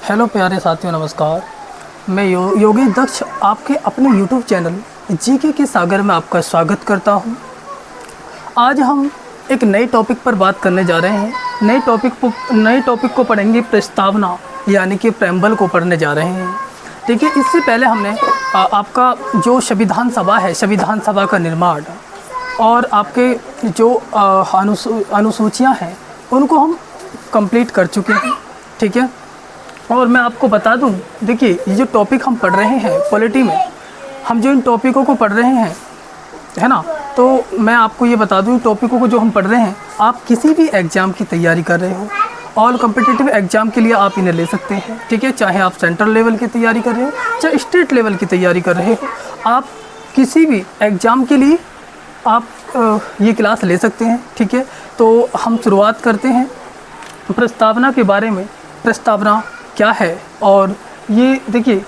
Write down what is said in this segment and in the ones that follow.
Hello प्यारे साथियों, नमस्कार। मैं योगेश दक्ष आपके अपने यूट्यूब चैनल जीके के सागर में आपका स्वागत करता हूं। आज हम एक नए टॉपिक पर बात करने जा रहे हैं। नए टॉपिक को पढ़ेंगे प्रस्तावना, यानी कि प्रेम्बल को पढ़ने जा रहे हैं। ठीक है, इससे पहले हमने आपका जो संविधान सभा है, संविधान सभा का निर्माण और आपके जो अनुसूचियाँ हैं उनको हम कंप्लीट कर चुके हैं। ठीक है, और मैं आपको बता दूं, देखिए ये जो टॉपिक हम पढ़ रहे हैं पॉलिटी में, हम जो इन टॉपिकों को पढ़ रहे हैं, है ना, तो मैं आपको ये बता दूं, टॉपिकों को जो हम पढ़ रहे हैं, आप किसी भी एग्ज़ाम की तैयारी कर रहे हो, ऑल कॉम्पिटिटिव एग्ज़ाम के लिए आप इन्हें ले सकते हैं। ठीक है, चाहे आप सेंट्रल लेवल की तैयारी कर रहे हो, चाहे स्टेट लेवल की तैयारी कर रहे हो, आप किसी भी एग्ज़ाम के लिए आप ये क्लास ले सकते हैं। ठीक है, तो हम शुरुआत करते हैं प्रस्तावना के बारे में। प्रस्तावना क्या है, और ये देखिए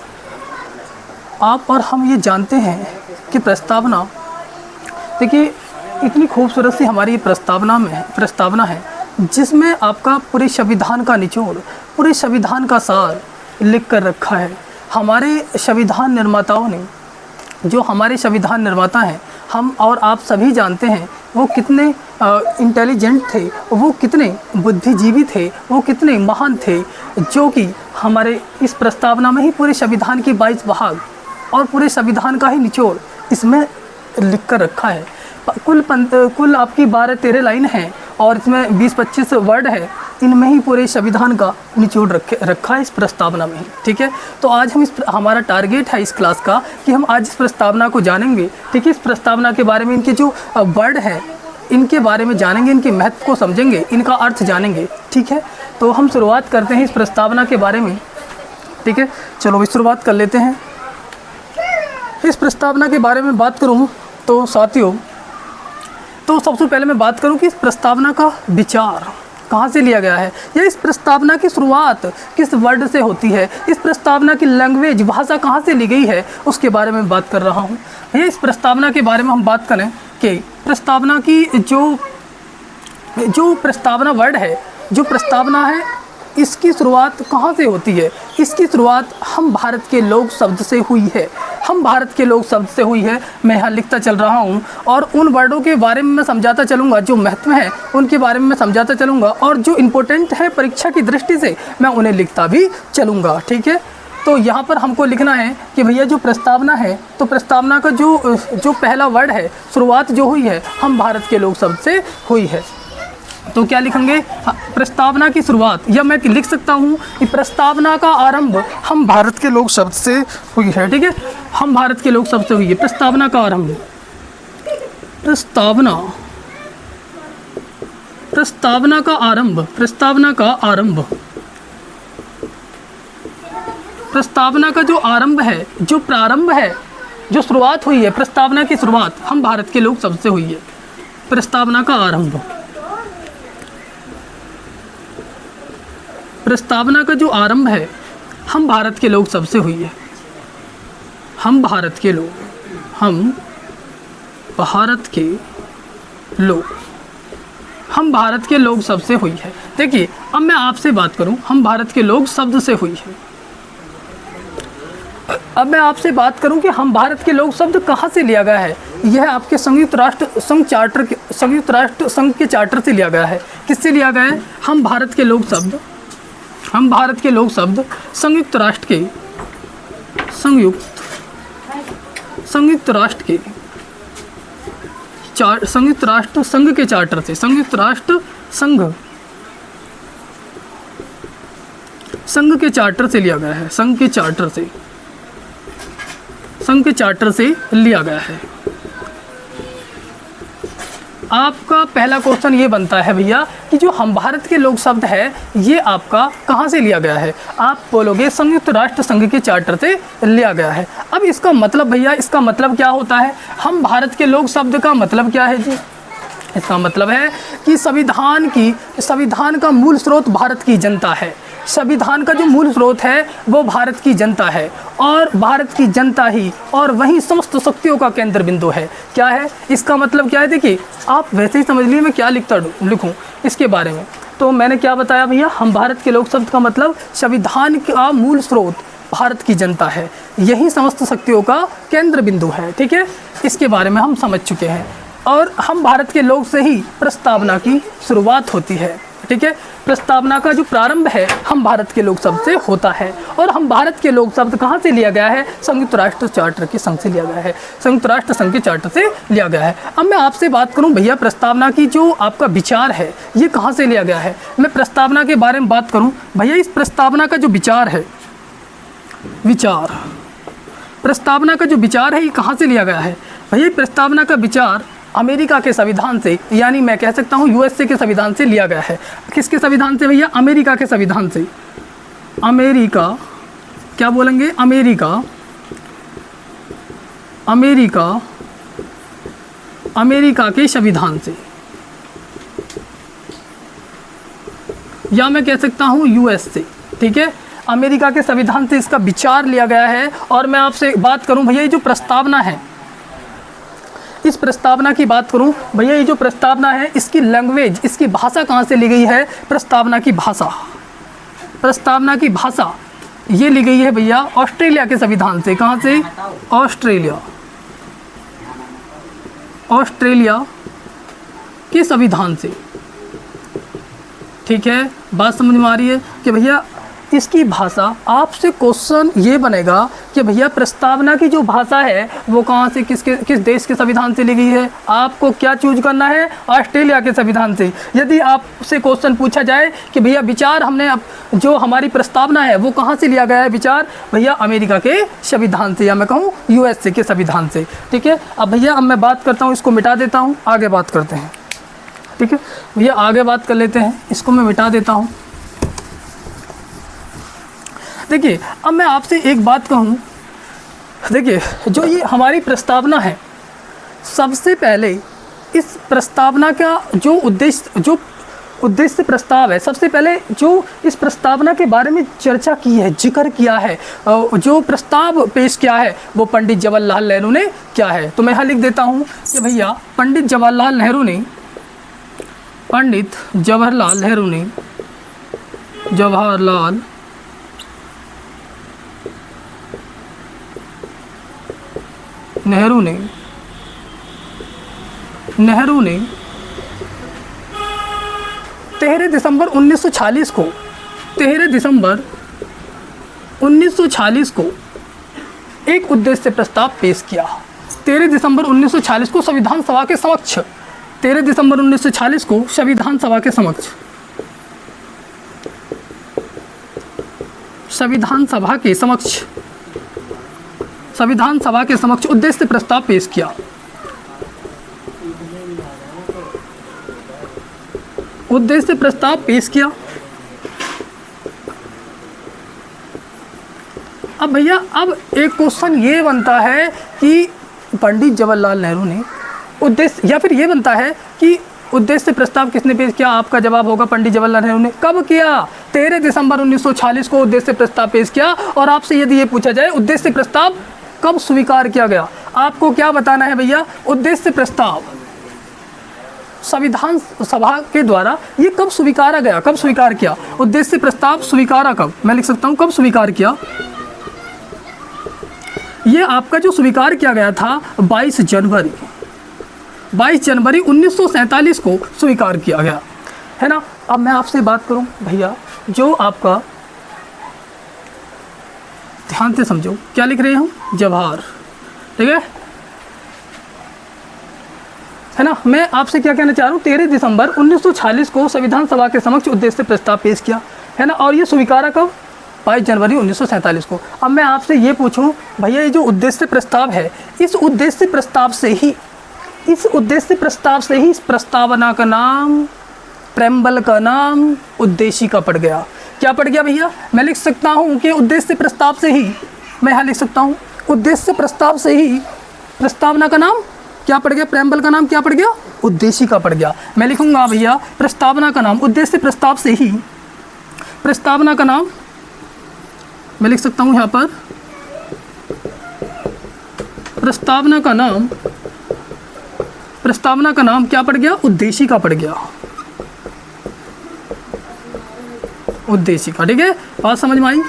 आप और हम ये जानते हैं कि प्रस्तावना, देखिए इतनी खूबसूरत सी हमारी प्रस्तावना है जिसमें आपका पूरे संविधान का निचोड़, पूरे संविधान का सार लिख कर रखा है। हमारे संविधान निर्माताओं ने, जो हमारे संविधान निर्माता हैं, हम और आप सभी जानते हैं वो कितने इंटेलिजेंट थे, वो कितने बुद्धिजीवी थे, वो कितने महान थे, जो कि हमारे इस प्रस्तावना में ही पूरे संविधान की 22 भाग और पूरे संविधान का ही निचोड़ इसमें लिख कर रखा है। कुल आपकी 12-13 लाइन है और इसमें 20-25 वर्ड है। इनमें ही पूरे संविधान का निचोड़ रखा है इस प्रस्तावना में ही। ठीक है, तो आज हम हमारा टारगेट है इस क्लास का कि हम आज इस प्रस्तावना को जानेंगे। ठीक है, इस प्रस्तावना के बारे में, इनके जो वर्ड है इनके बारे में जानेंगे, इनके महत्व को समझेंगे, इनका अर्थ जानेंगे। ठीक है, तो हम शुरुआत करते हैं इस प्रस्तावना के बारे में। ठीक है, चलो शुरुआत कर लेते हैं। इस प्रस्तावना के बारे में बात करूँ तो साथियों, तो सबसे पहले मैं बात करूं कि इस प्रस्तावना का विचार कहाँ से लिया गया है, या इस प्रस्तावना की शुरुआत किस वर्ड से होती है, इस प्रस्तावना की लैंग्वेज, भाषा कहाँ से ली गई है, उसके बारे में बात कर रहा हूँ। ये इस प्रस्तावना के बारे में हम बात करें कि प्रस्तावना की जो प्रस्तावना वर्ड है, जो प्रस्तावना है, इसकी शुरुआत कहाँ से होती है। इसकी शुरुआत हम भारत के लोग शब्द से हुई है। हम भारत के लोग शब्द से हुई है। मैं यहाँ लिखता चल रहा हूँ और उन वर्डों के बारे में मैं समझाता चलूँगा, जो महत्व है उनके बारे में मैं समझाता चलूँगा, और जो इम्पोर्टेंट है परीक्षा की दृष्टि से मैं उन्हें लिखता भी चलूँगा। ठीक है, तो यहाँ पर हमको लिखना है कि भैया जो प्रस्तावना है, तो प्रस्तावना का जो पहला वर्ड है, शुरुआत जो हुई है, हम भारत के लोग शब्द से हुई है। तो क्या लिखेंगे, प्रस्तावना की शुरुआत, या मैं लिख सकता हूँ कि प्रस्तावना का आरंभ हम भारत के लोग शब्द से हुई है। ठीक है, हम भारत के लोग शब्द से हुई है प्रस्तावना का आरंभ। प्रस्तावना का आरंभ, प्रस्तावना का आरंभ, प्रस्तावना का जो आरंभ है, जो प्रारंभ है, जो शुरुआत हुई है, प्रस्तावना की शुरुआत हम भारत के लोग शब्द से हुई है। प्रस्तावना का आरंभ, प्रस्तावना का जो आरंभ है, हम भारत के लोग शब्द से हुई है। हम भारत के लोग, हम भारत के लोग शब्द से हुई है। देखिए, अब मैं आपसे बात करूं, हम भारत के लोग शब्द से हुई है। अब मैं आपसे बात करूं कि हम भारत के लोग शब्द कहाँ से लिया गया है। यह आपके संयुक्त राष्ट्र संघ के चार्टर से लिया गया है। किससे लिया गया है, हम भारत के लोग शब्द संयुक्त राष्ट्र संघ के चार्टर से, संयुक्त राष्ट्र संघ के चार्टर से लिया गया है। संघ के चार्टर से लिया गया है। आपका पहला क्वेश्चन ये बनता है भैया कि जो हम भारत के लोग शब्द है, ये आपका कहाँ से लिया गया है। आप बोलोगे संयुक्त राष्ट्र संघ के चार्टर से लिया गया है। अब इसका मतलब भैया, इसका मतलब क्या होता है, हम भारत के लोग शब्द का मतलब क्या है जी। इसका मतलब है कि संविधान का मूल स्रोत भारत की जनता है। संविधान का जो मूल स्रोत है वो भारत की जनता है, और भारत की जनता ही और वही समस्त शक्तियों का केंद्र बिंदु है। क्या है इसका मतलब, क्या है देखिए, आप वैसे ही समझ लीजिए मैं क्या लिखूं इसके बारे में। तो मैंने क्या बताया भैया, हम भारत के लोग शब्द का मतलब संविधान का मूल स्रोत भारत की जनता है, यही समस्त शक्तियों का केंद्र बिंदु है। ठीक है, इसके बारे में हम समझ चुके हैं। और हम भारत के लोग से ही प्रस्तावना की शुरुआत होती है। ठीक है, प्रस्तावना का जो प्रारंभ है हम भारत के लोग शब्द से होता है। और हम भारत के लोग शब्द कहाँ से लिया गया है, संयुक्त राष्ट्र चार्टर के संघ से लिया गया है, संयुक्त राष्ट्र संघ के चार्टर से लिया गया है। अब मैं आपसे बात करूं भैया, प्रस्तावना की जो आपका विचार है ये कहाँ से लिया गया है। मैं प्रस्तावना के बारे में बात करूं भैया, इस प्रस्तावना का जो विचार है, विचार प्रस्तावना का जो विचार है ये कहाँ से लिया गया है भैया। प्रस्तावना का विचार अमेरिका के संविधान से, यानी मैं कह सकता हूँ यूएसए के संविधान से लिया गया है। किसके संविधान से भैया, अमेरिका के संविधान से। अमेरिका, क्या बोलेंगे, अमेरिका, अमेरिका, अमेरिका के संविधान से, या मैं कह सकता हूँ यूएस से। ठीक है, अमेरिका के संविधान से इसका विचार लिया गया है। और मैं आपसे बात करूं भैया, ये जो प्रस्तावना है, इस प्रस्तावना की बात करूं भैया, ये जो प्रस्तावना है इसकी लैंग्वेज, इसकी भाषा कहाँ से ली गई है। प्रस्तावना की भाषा, प्रस्तावना की भाषा ये ली गई है भैया ऑस्ट्रेलिया के संविधान से। कहाँ से, ऑस्ट्रेलिया, ऑस्ट्रेलिया के संविधान से। ठीक है, बात समझ में आ रही है कि भैया इसकी भाषा, आपसे क्वेश्चन ये बनेगा कि भैया प्रस्तावना की जो भाषा है वो कहाँ से, किस देश के संविधान से ली गई है। आपको क्या चूज करना है, ऑस्ट्रेलिया के संविधान से। यदि आपसे क्वेश्चन पूछा जाए कि भैया विचार हमने जो हमारी प्रस्तावना है वो कहाँ से लिया गया है विचार, भैया अमेरिका के संविधान से, या मैं कहूँ यूएसए के संविधान से। ठीक है, अब भैया अब मैं बात करता हूँ, इसको मिटा देता हूँ, आगे बात करते हैं। ठीक है भैया, आगे बात कर लेते हैं, इसको मैं मिटा देता हूँ। देखिए, अब मैं आपसे एक बात कहूँ, देखिए जो ये हमारी प्रस्तावना है, सबसे पहले इस प्रस्तावना का जो उद्देश्य प्रस्ताव है, सबसे पहले जो इस प्रस्तावना के बारे में चर्चा की है, जिक्र किया है, जो प्रस्ताव पेश किया है वो पंडित जवाहरलाल नेहरू ने क्या है। तो मैं यहाँ लिख देता हूँ कि भैया पंडित जवाहरलाल नेहरू ने, पंडित जवाहरलाल नेहरू ने, जवाहरलाल नेहरू ने 13 दिसंबर 1946 को, 13 दिसंबर 1946 को एक उद्देश्य प्रस्ताव पेश किया। 13 दिसंबर 1946 को संविधान सभा के समक्ष, 13 दिसंबर 1946 को संविधान सभा के समक्ष, संविधान सभा के समक्ष, संविधान सभा के समक्ष उद्देश्य प्रस्ताव पेश किया। उद्देश्य प्रस्ताव पेश किया। अब भैया अब एक क्वेश्चन ये बनता है कि पंडित जवाहरलाल नेहरू ने उद्देश्य, या फिर ये बनता है कि उद्देश्य प्रस्ताव किसने पेश किया। आपका जवाब होगा पंडित जवाहरलाल नेहरू ने। कब किया, 13 दिसंबर 1946 को उद्देश्य प्रस्ताव पेश किया। और आपसे यदि ये पूछा जाए उद्देश्य प्रस्ताव कब स्वीकार किया गया, आपको क्या बताना है भैया, उद्देश्य प्रस्ताव संविधान सभा के द्वारा ये कब स्वीकारा गया, कब स्वीकार किया। उद्देश्य प्रस्ताव स्वीकारा कब, मैं लिख सकता हूँ कब स्वीकार किया। ये आपका जो स्वीकार किया गया था 22 जनवरी 1947 को स्वीकार किया गया है ना। अब मैं आपसे बात करूं भैया, जो आपका, ध्यान से समझो क्या लिख रहे हूँ, जवाहर, ठीक है ना। मैं आपसे क्या कहना चाह रहा हूँ, 13 दिसंबर 1946 को संविधान सभा के समक्ष उद्देश्य प्रस्ताव पेश किया है ना, और ये स्वीकारा कब, 22 जनवरी 1947 को। अब मैं आपसे ये पूछूं भैया, ये जो उद्देश्य प्रस्ताव है, इस उद्देश्य प्रस्ताव से ही, इस प्रस्तावना का नाम, प्रेम्बल का नाम उद्देशिका पड़ गया। क्या पड़ गया भैया, मैं लिख सकता हूँ कि उद्देश्य प्रस्ताव से ही, मैं यहाँ लिख सकता हूँ उद्देश्य प्रस्ताव से ही प्रस्तावना का नाम क्या पड़ गया, प्रेम्बल का नाम क्या पड़ गया, उद्देशिका पड़ गया। मैं लिखूंगा भैया प्रस्तावना का नाम, उद्देश्य प्रस्ताव से ही प्रस्तावना का नाम, मैं लिख सकता हूँ यहाँ पर प्रस्तावना का नाम क्या पड़ गया, उद्देशिका पड़ गया। उद्देशिका। ठीक है, बात समझ में आई।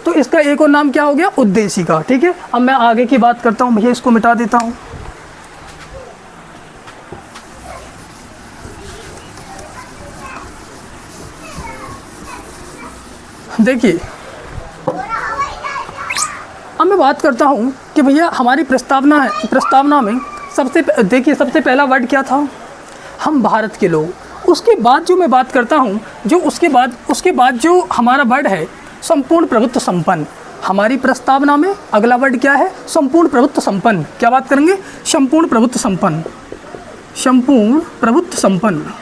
तो इसका एक और नाम क्या हो गया, उद्देशिका। ठीक है, अब मैं आगे की बात करता हूँ, भैया इसको मिटा देता हूँ। देखिए अब मैं बात करता हूँ कि भैया हमारी प्रस्तावना में सबसे पहला वर्ड क्या था, हम भारत के लोग। उसके बाद जो मैं बात करता हूँ, जो उसके बाद जो हमारा वर्ड है संपूर्ण प्रभुत्व संपन्न। हमारी प्रस्तावना में अगला वर्ड क्या है, संपूर्ण प्रभुत्व संपन्न। क्या बात करेंगे, संपूर्ण प्रभुत्व संपन्न, संपूर्ण प्रभुत्व संपन्न,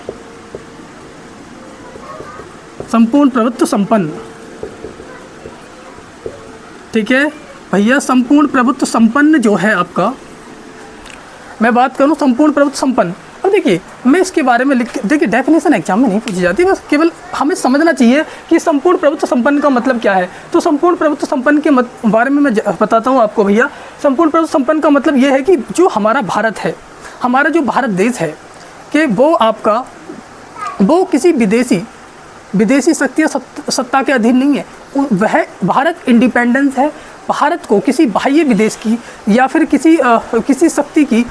संपूर्ण प्रभुत्व संपन्न। ठीक है भैया, संपूर्ण प्रभुत्व संपन्न जो है आपका, मैं बात करूं संपूर्ण प्रभुत्व संपन्न। अब देखिए मैं इसके बारे में देखिए डेफिनेशन एग्जाम में नहीं पूछी जाती, बस केवल हमें समझना चाहिए कि संपूर्ण प्रभुत्व संपन्न का मतलब क्या है। तो संपूर्ण प्रभुत्व संपन्न के बारे में मैं बताता हूं आपको भैया। संपूर्ण प्रभुत्व संपन्न का मतलब ये है कि जो हमारा भारत है, हमारा जो भारत देश है, कि वो किसी विदेशी शक्ति सत्ता के अधीन नहीं है। वह भारत इंडिपेंडेंस है। भारत को किसी बाह्य विदेश की या फिर किसी शक्ति की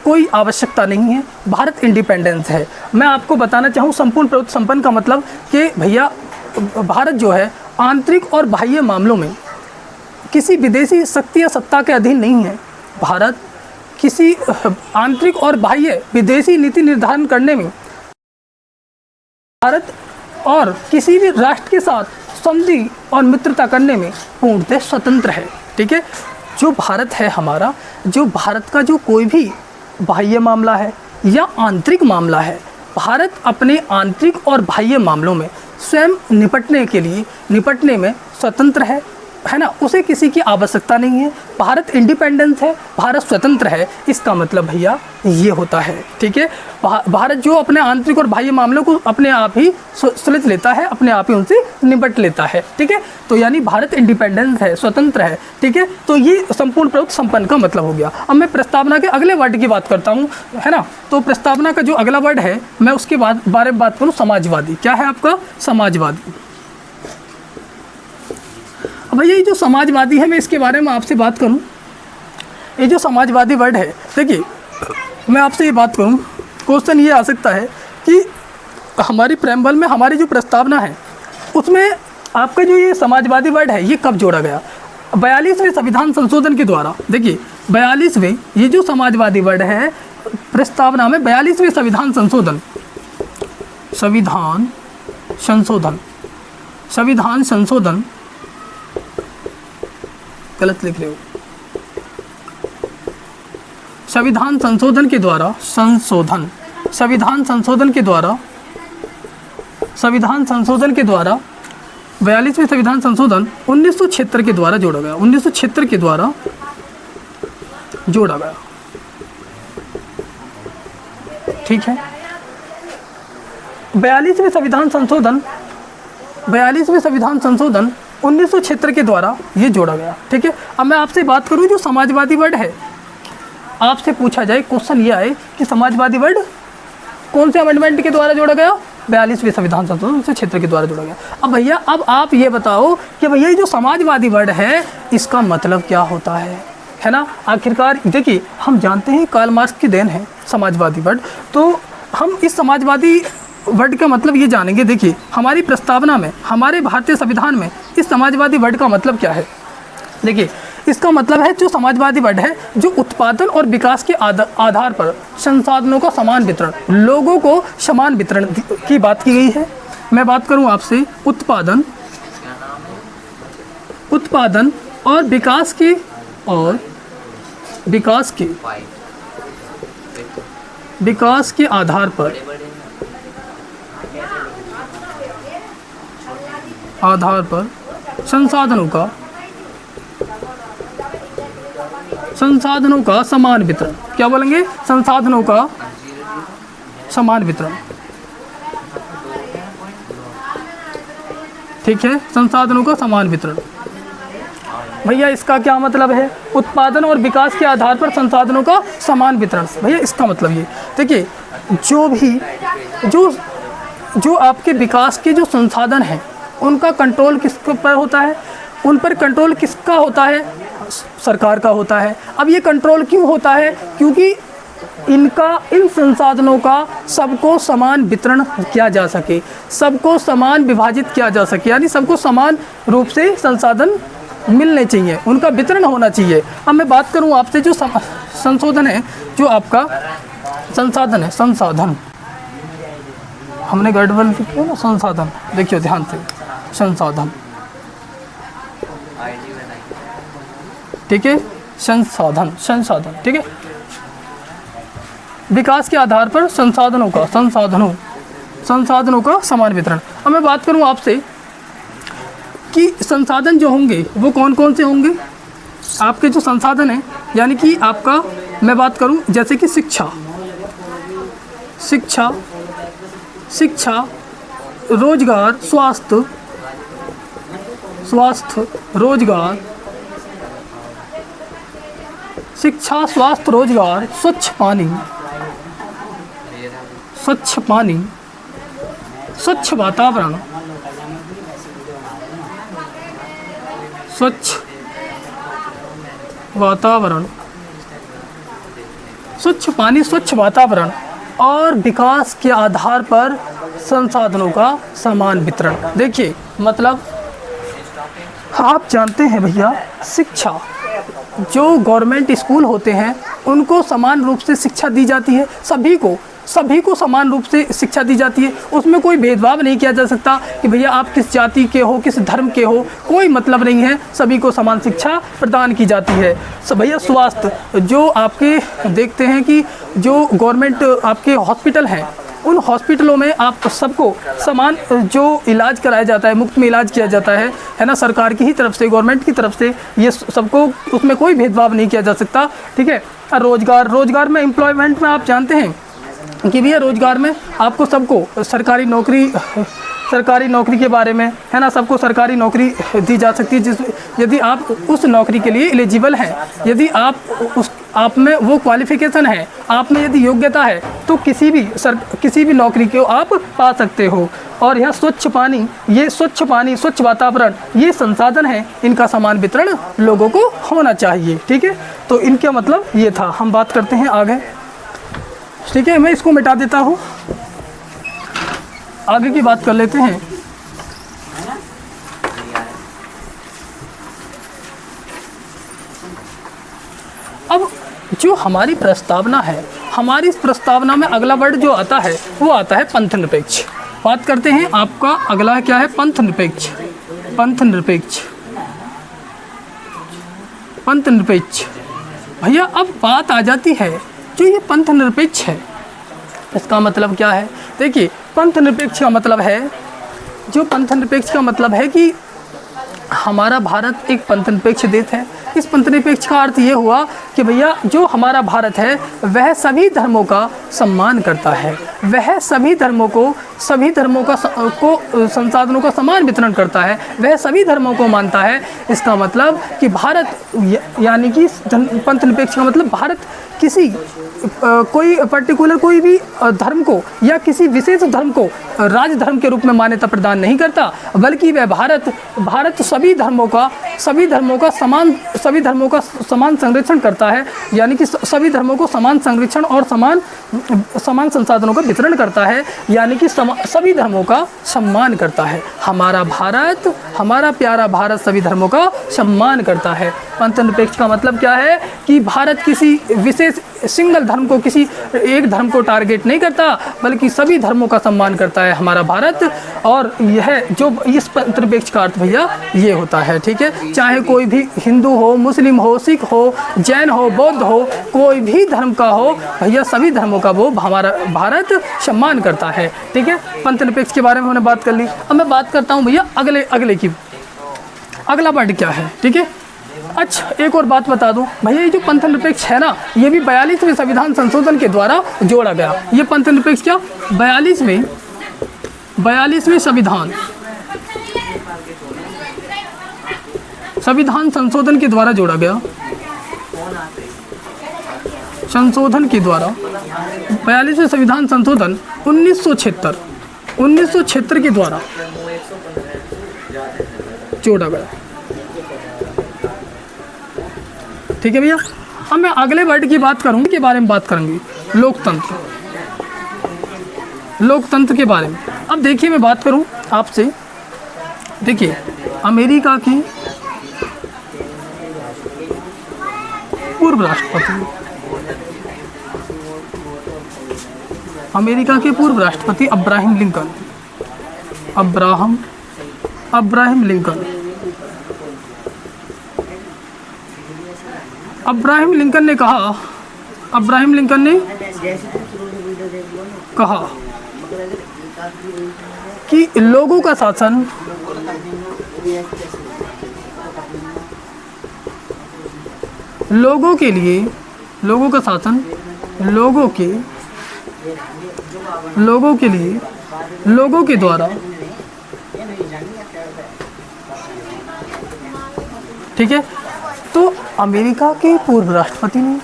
कोई आवश्यकता नहीं है। भारत इंडिपेंडेंस है। मैं आपको बताना चाहूँ संपूर्ण प्रभुत्व संपन्न का मतलब कि भैया भारत जो है आंतरिक और बाह्य मामलों में किसी विदेशी शक्ति या सत्ता के अधीन नहीं है। भारत किसी आंतरिक और बाह्य विदेशी नीति निर्धारण करने में, भारत और किसी भी राष्ट्र के साथ संधि और मित्रता करने में पूर्णतः स्वतंत्र है। ठीक है, जो भारत है हमारा, जो भारत का जो कोई भी बाह्य मामला है या आंतरिक मामला है, भारत अपने आंतरिक और बाह्य मामलों में स्वयं निपटने में स्वतंत्र है ना। उसे किसी की आवश्यकता नहीं है। भारत इंडिपेंडेंस है, भारत स्वतंत्र है। इसका मतलब भैया ये होता है। ठीक है, भारत जो अपने आंतरिक और बाह्य मामलों को अपने आप ही सुलझ लेता है, अपने आप ही उनसे निपट लेता है। ठीक है, तो यानी भारत इंडिपेंडेंस है, स्वतंत्र है। ठीक है, तो ये संपूर्ण प्रभुत्व संपन्न का मतलब हो गया। अब मैं प्रस्तावना के अगले वर्ड की बात करता हूँ, है ना। तो प्रस्तावना का जो अगला वर्ड है, मैं उसके बारे में बात करूँ, समाजवादी। क्या है आपका, समाजवादी। अब भैया ये जो समाजवादी है, मैं इसके बारे में आपसे बात करूं। ये जो समाजवादी वर्ड है, देखिए मैं आपसे ये बात करूं, क्वेश्चन ये आ सकता है कि हमारी प्रेम्बल में हमारी जो प्रस्तावना है उसमें आपका जो ये समाजवादी वर्ड है ये कब जोड़ा गया। 42वें संविधान संशोधन के द्वारा। देखिए 42वें ये जो समाजवादी वर्ड है प्रस्तावना में, 42वें संविधान संशोधन गलत लिख रहे हो। संविधान संशोधन के द्वारा 42वें संविधान संशोधन 1976 के द्वारा जोड़ा गया। 1976 के द्वारा जोड़ा गया। ठीक है, 42वें संविधान संशोधन 1976 के द्वारा ये जोड़ा गया। ठीक है, अब मैं आपसे बात करूं, जो समाजवादी वर्ड है, आपसे पूछा जाए, क्वेश्चन ये आए कि समाजवादी वर्ड कौन से अमेंडमेंट के द्वारा जोड़ा गया, 42वें संविधान संशोधन 1976 के द्वारा जोड़ा गया। अब भैया अब आप ये बताओ कि भैया ये जो समाजवादी वर्ड है इसका मतलब क्या होता है ना। आखिरकार देखिए हम जानते हैं कार्ल मार्क्स की देन है समाजवादी वर्ड। तो हम इस समाजवादी वर्ड का मतलब ये जानेंगे। देखिए हमारी प्रस्तावना में, हमारे भारतीय संविधान में इस समाजवादी वर्ड का मतलब क्या है। देखिए इसका मतलब है, जो समाजवादी वर्ड है, जो उत्पादन और विकास के आधार पर संसाधनों का समान वितरण, लोगों को समान वितरण की बात की गई है। मैं बात करूं आपसे उत्पादन और विकास के आधार पर संसाधनों का समान वितरण। क्या बोलेंगे, संसाधनों का समान वितरण। ठीक है, संसाधनों का समान वितरण। भैया इसका क्या मतलब है, उत्पादन और विकास के आधार पर संसाधनों का समान वितरण। भैया इसका मतलब ये देखिए, जो आपके विकास के जो संसाधन हैं उनका कंट्रोल किस पर होता है, उन पर कंट्रोल किसका होता है, सरकार का होता है। अब ये कंट्रोल क्यों होता है, क्योंकि इन संसाधनों का सबको समान वितरण किया जा सके, सबको समान विभाजित किया जा सके, यानी सबको समान रूप से संसाधन मिलने चाहिए, उनका वितरण होना चाहिए। अब मैं बात करूं आपसे जो संशोधन है, जो आपका संसाधन है, संसाधन हमने गड़बड़ लिखी है ना, संसाधन देखिए ध्यान से, संसाधन ठीक है, संसाधन ठीक है, विकास के आधार पर संसाधनों का समान वितरण। अब मैं बात करूं आपसे कि संसाधन जो होंगे वो कौन कौन से होंगे, आपके जो संसाधन हैं, यानी कि आपका मैं बात करूं जैसे कि शिक्षा, रोजगार, स्वास्थ्य, रोजगार, शिक्षा, स्वास्थ्य, रोजगार, स्वच्छ पानी, स्वच्छ वातावरण, स्वच्छ पानी, स्वच्छ वातावरण और विकास के आधार पर संसाधनों का समान वितरण। देखिए मतलब आप जानते हैं भैया, शिक्षा जो गवर्नमेंट स्कूल होते हैं उनको समान रूप से शिक्षा दी जाती है, सभी को समान रूप से शिक्षा दी जाती है, उसमें कोई भेदभाव नहीं किया जा सकता कि भैया आप किस जाति के हो, किस धर्म के हो, कोई मतलब नहीं है, सभी को समान शिक्षा प्रदान की जाती है। भैया स्वास्थ्य जो आपके देखते हैं कि जो गवर्नमेंट आपके हॉस्पिटल हैं, उन हॉस्पिटलों में आप सबको समान जो इलाज कराया जाता है, मुफ्त में इलाज किया जाता है ना, सरकार की ही तरफ से, गवर्नमेंट की तरफ से, ये सबको, उसमें कोई भेदभाव नहीं किया जा सकता। ठीक है। रोजगार में, एम्प्लॉयमेंट में आप जानते हैं कि भैया रोजगार में आपको सबको सरकारी नौकरी के बारे में, है ना, सबको सरकारी नौकरी दी जा सकती है, यदि आप उस नौकरी के लिए एलिजिबल हैं, यदि आप में वो क्वालिफ़िकेशन है, आप में यदि योग्यता है, तो किसी भी नौकरी को आप पा सकते हो। और यहाँ स्वच्छ पानी, स्वच्छ वातावरण, ये संसाधन है, इनका समान वितरण लोगों को होना चाहिए। ठीक है, तो इनका मतलब ये था। हम बात करते हैं आगे। ठीक है, मैं इसको मिटा देता हूँ, आगे की बात कर लेते हैं। अब जो हमारी प्रस्तावना है, हमारी इस प्रस्तावना में अगला वर्ड जो आता है वो आता है पंथ निरपेक्ष। बात करते हैं, आपका अगला क्या है? पंथ निरपेक्ष। भैया अब बात आ जाती है, जो ये पंथ निरपेक्ष है, इसका मतलब क्या है? देखिए, पंथ निरपेक्ष का मतलब है कि हमारा भारत एक पंथ निरपेक्ष देश है। इस पंथ निरपेक्ष का अर्थ ये हुआ कि भैया जो हमारा भारत है वह सभी धर्मों का सम्मान करता है, वह सभी धर्मों को संसाधनों का समान वितरण करता है, वह सभी धर्मों को मानता है। इसका मतलब कि भारत, यानी कि पंथ निरपेक्ष का मतलब भारत किसी कोई पर्टिकुलर कोई भी धर्म को या किसी विशेष धर्म को राज धर्म के रूप में मान्यता प्रदान नहीं करता, बल्कि वह भारत सभी धर्मों का समान संरक्षण करता है, यानी कि सभी धर्मों को समान संरक्षण और समान संसाधनों का वितरण करता है, यानी कि सभी धर्मों का सम्मान करता है। हमारा प्यारा भारत सभी धर्मों का सम्मान करता है। पंथ निरपेक्ष का मतलब क्या है कि भारत किसी विशेष सिंगल धर्म को, किसी एक धर्म को टारगेट नहीं करता, बल्कि सभी धर्मों का सम्मान करता है हमारा भारत। और यह जो इस पंथ निरपेक्ष का अर्थ भैया ये होता है। ठीक है, चाहे कोई भी हिंदू हो, मुस्लिम हो, सिख हो, जैन हो, बौद्ध हो, कोई भी धर्म का हो, भैया सभी धर्मों का वो हमारा भारत सम्मान करता है। ठीक है, पंथ निरपेक्ष के बारे में हमने बात कर ली। अब मैं बात करता हूँ भैया अगले की, अगला वर्ड क्या है? ठीक है, अच्छा एक और बात बता दूं भैया, ये जो पंथ निरपेक्ष है ना, ये भी 42वें संविधान संशोधन के द्वारा जोड़ा गया। ये पंथ निरपेक्ष क्या 42वें संविधान संशोधन के द्वारा जोड़ा गया। संशोधन के द्वारा 42वें संविधान संशोधन 1976 1976 के द्वारा जोड़ा गया। ठीक है भैया। अब मैं अगले वर्ड की बात करूँगी, के बारे में बात करूँगी, लोकतंत्र। लोकतंत्र के बारे में अब देखिए मैं बात करूँ आपसे। देखिए अमेरिका की पूर्व राष्ट्रपति, अमेरिका के पूर्व राष्ट्रपति Abraham Lincoln, Abraham Lincoln. Abraham Lincoln ने कहा, अब्राहम लिंकन ने कहा कि लोगों का शासन लोगों के लिए, लोगों का शासन लोगों के लिए, लोगों के द्वारा, ठीक है। तो अमेरिका के पूर्व राष्ट्रपति ने,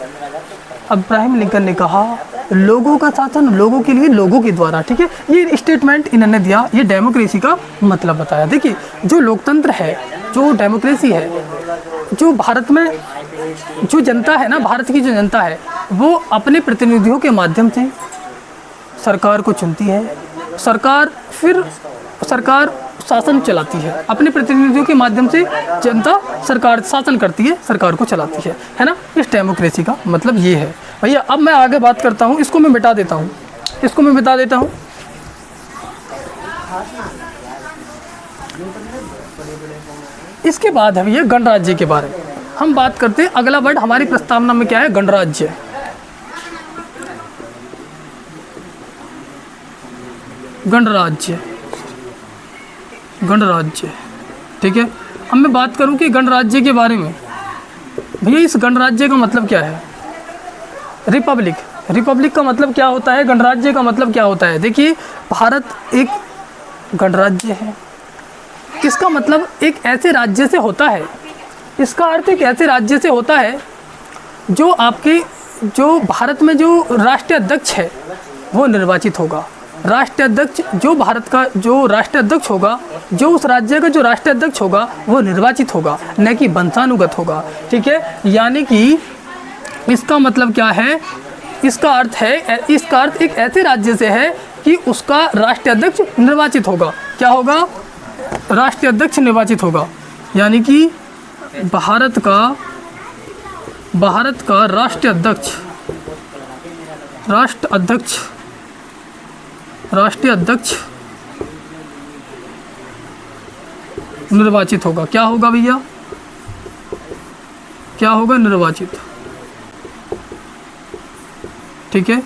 अब्राहम लिंकन ने कहा लोगों का शासन लोगों के लिए, लोगों के द्वारा। ठीक है, ये स्टेटमेंट इन्होंने दिया, ये डेमोक्रेसी का मतलब बताया। देखिए जो लोकतंत्र है, जो डेमोक्रेसी है, जो भारत में जो जनता है ना, भारत की जो जनता है, वो अपने प्रतिनिधियों के माध्यम से सरकार को चुनती है। सरकार शासन चलाती है, अपने प्रतिनिधियों के माध्यम से जनता सरकार शासन करती है, सरकार को चलाती है ना। इस डेमोक्रेसी का मतलब ये है भैया। अब मैं आगे बात करता हूँ, इसको मैं मिटा देता हूँ, इसको मैं मिटा देता हूँ। इसके बाद है भैया गणराज्य के बारे में हम बात करते हैं। अगला वर्ड हमारी प्रस्तावना में क्या है? गणराज्य। गणराज्य, गणराज्य। ठीक है, अब मैं बात करूं कि गणराज्य के बारे में। भैया इस गणराज्य का मतलब क्या है? रिपब्लिक। रिपब्लिक का मतलब क्या होता है? गणराज्य का मतलब क्या होता है? देखिए भारत एक गणराज्य है। इसका मतलब एक ऐसे राज्य से होता है, इसका अर्थ एक ऐसे राज्य से होता है जो आपके, जो भारत में जो राष्ट्रीय अध्यक्ष है वो निर्वाचित होगा। राष्ट्रीय अध्यक्ष जो भारत का जो राष्ट्रीय अध्यक्ष होगा, जो उस राज्य का जो राष्ट्रीय अध्यक्ष होगा वो निर्वाचित होगा, न कि वंशानुगत होगा। ठीक है, यानी कि इसका मतलब क्या है? इसका अर्थ है, इसका अर्थ एक ऐसे राज्य से है कि उसका राष्ट्रीय अध्यक्ष निर्वाचित होगा। क्या होगा? राष्ट्रीय अध्यक्ष निर्वाचित होगा। यानी कि भारत का राष्ट्रीय अध्यक्ष, राष्ट्रीय अध्यक्ष निर्वाचित होगा। क्या होगा भैया? क्या होगा? निर्वाचित। ठीक है,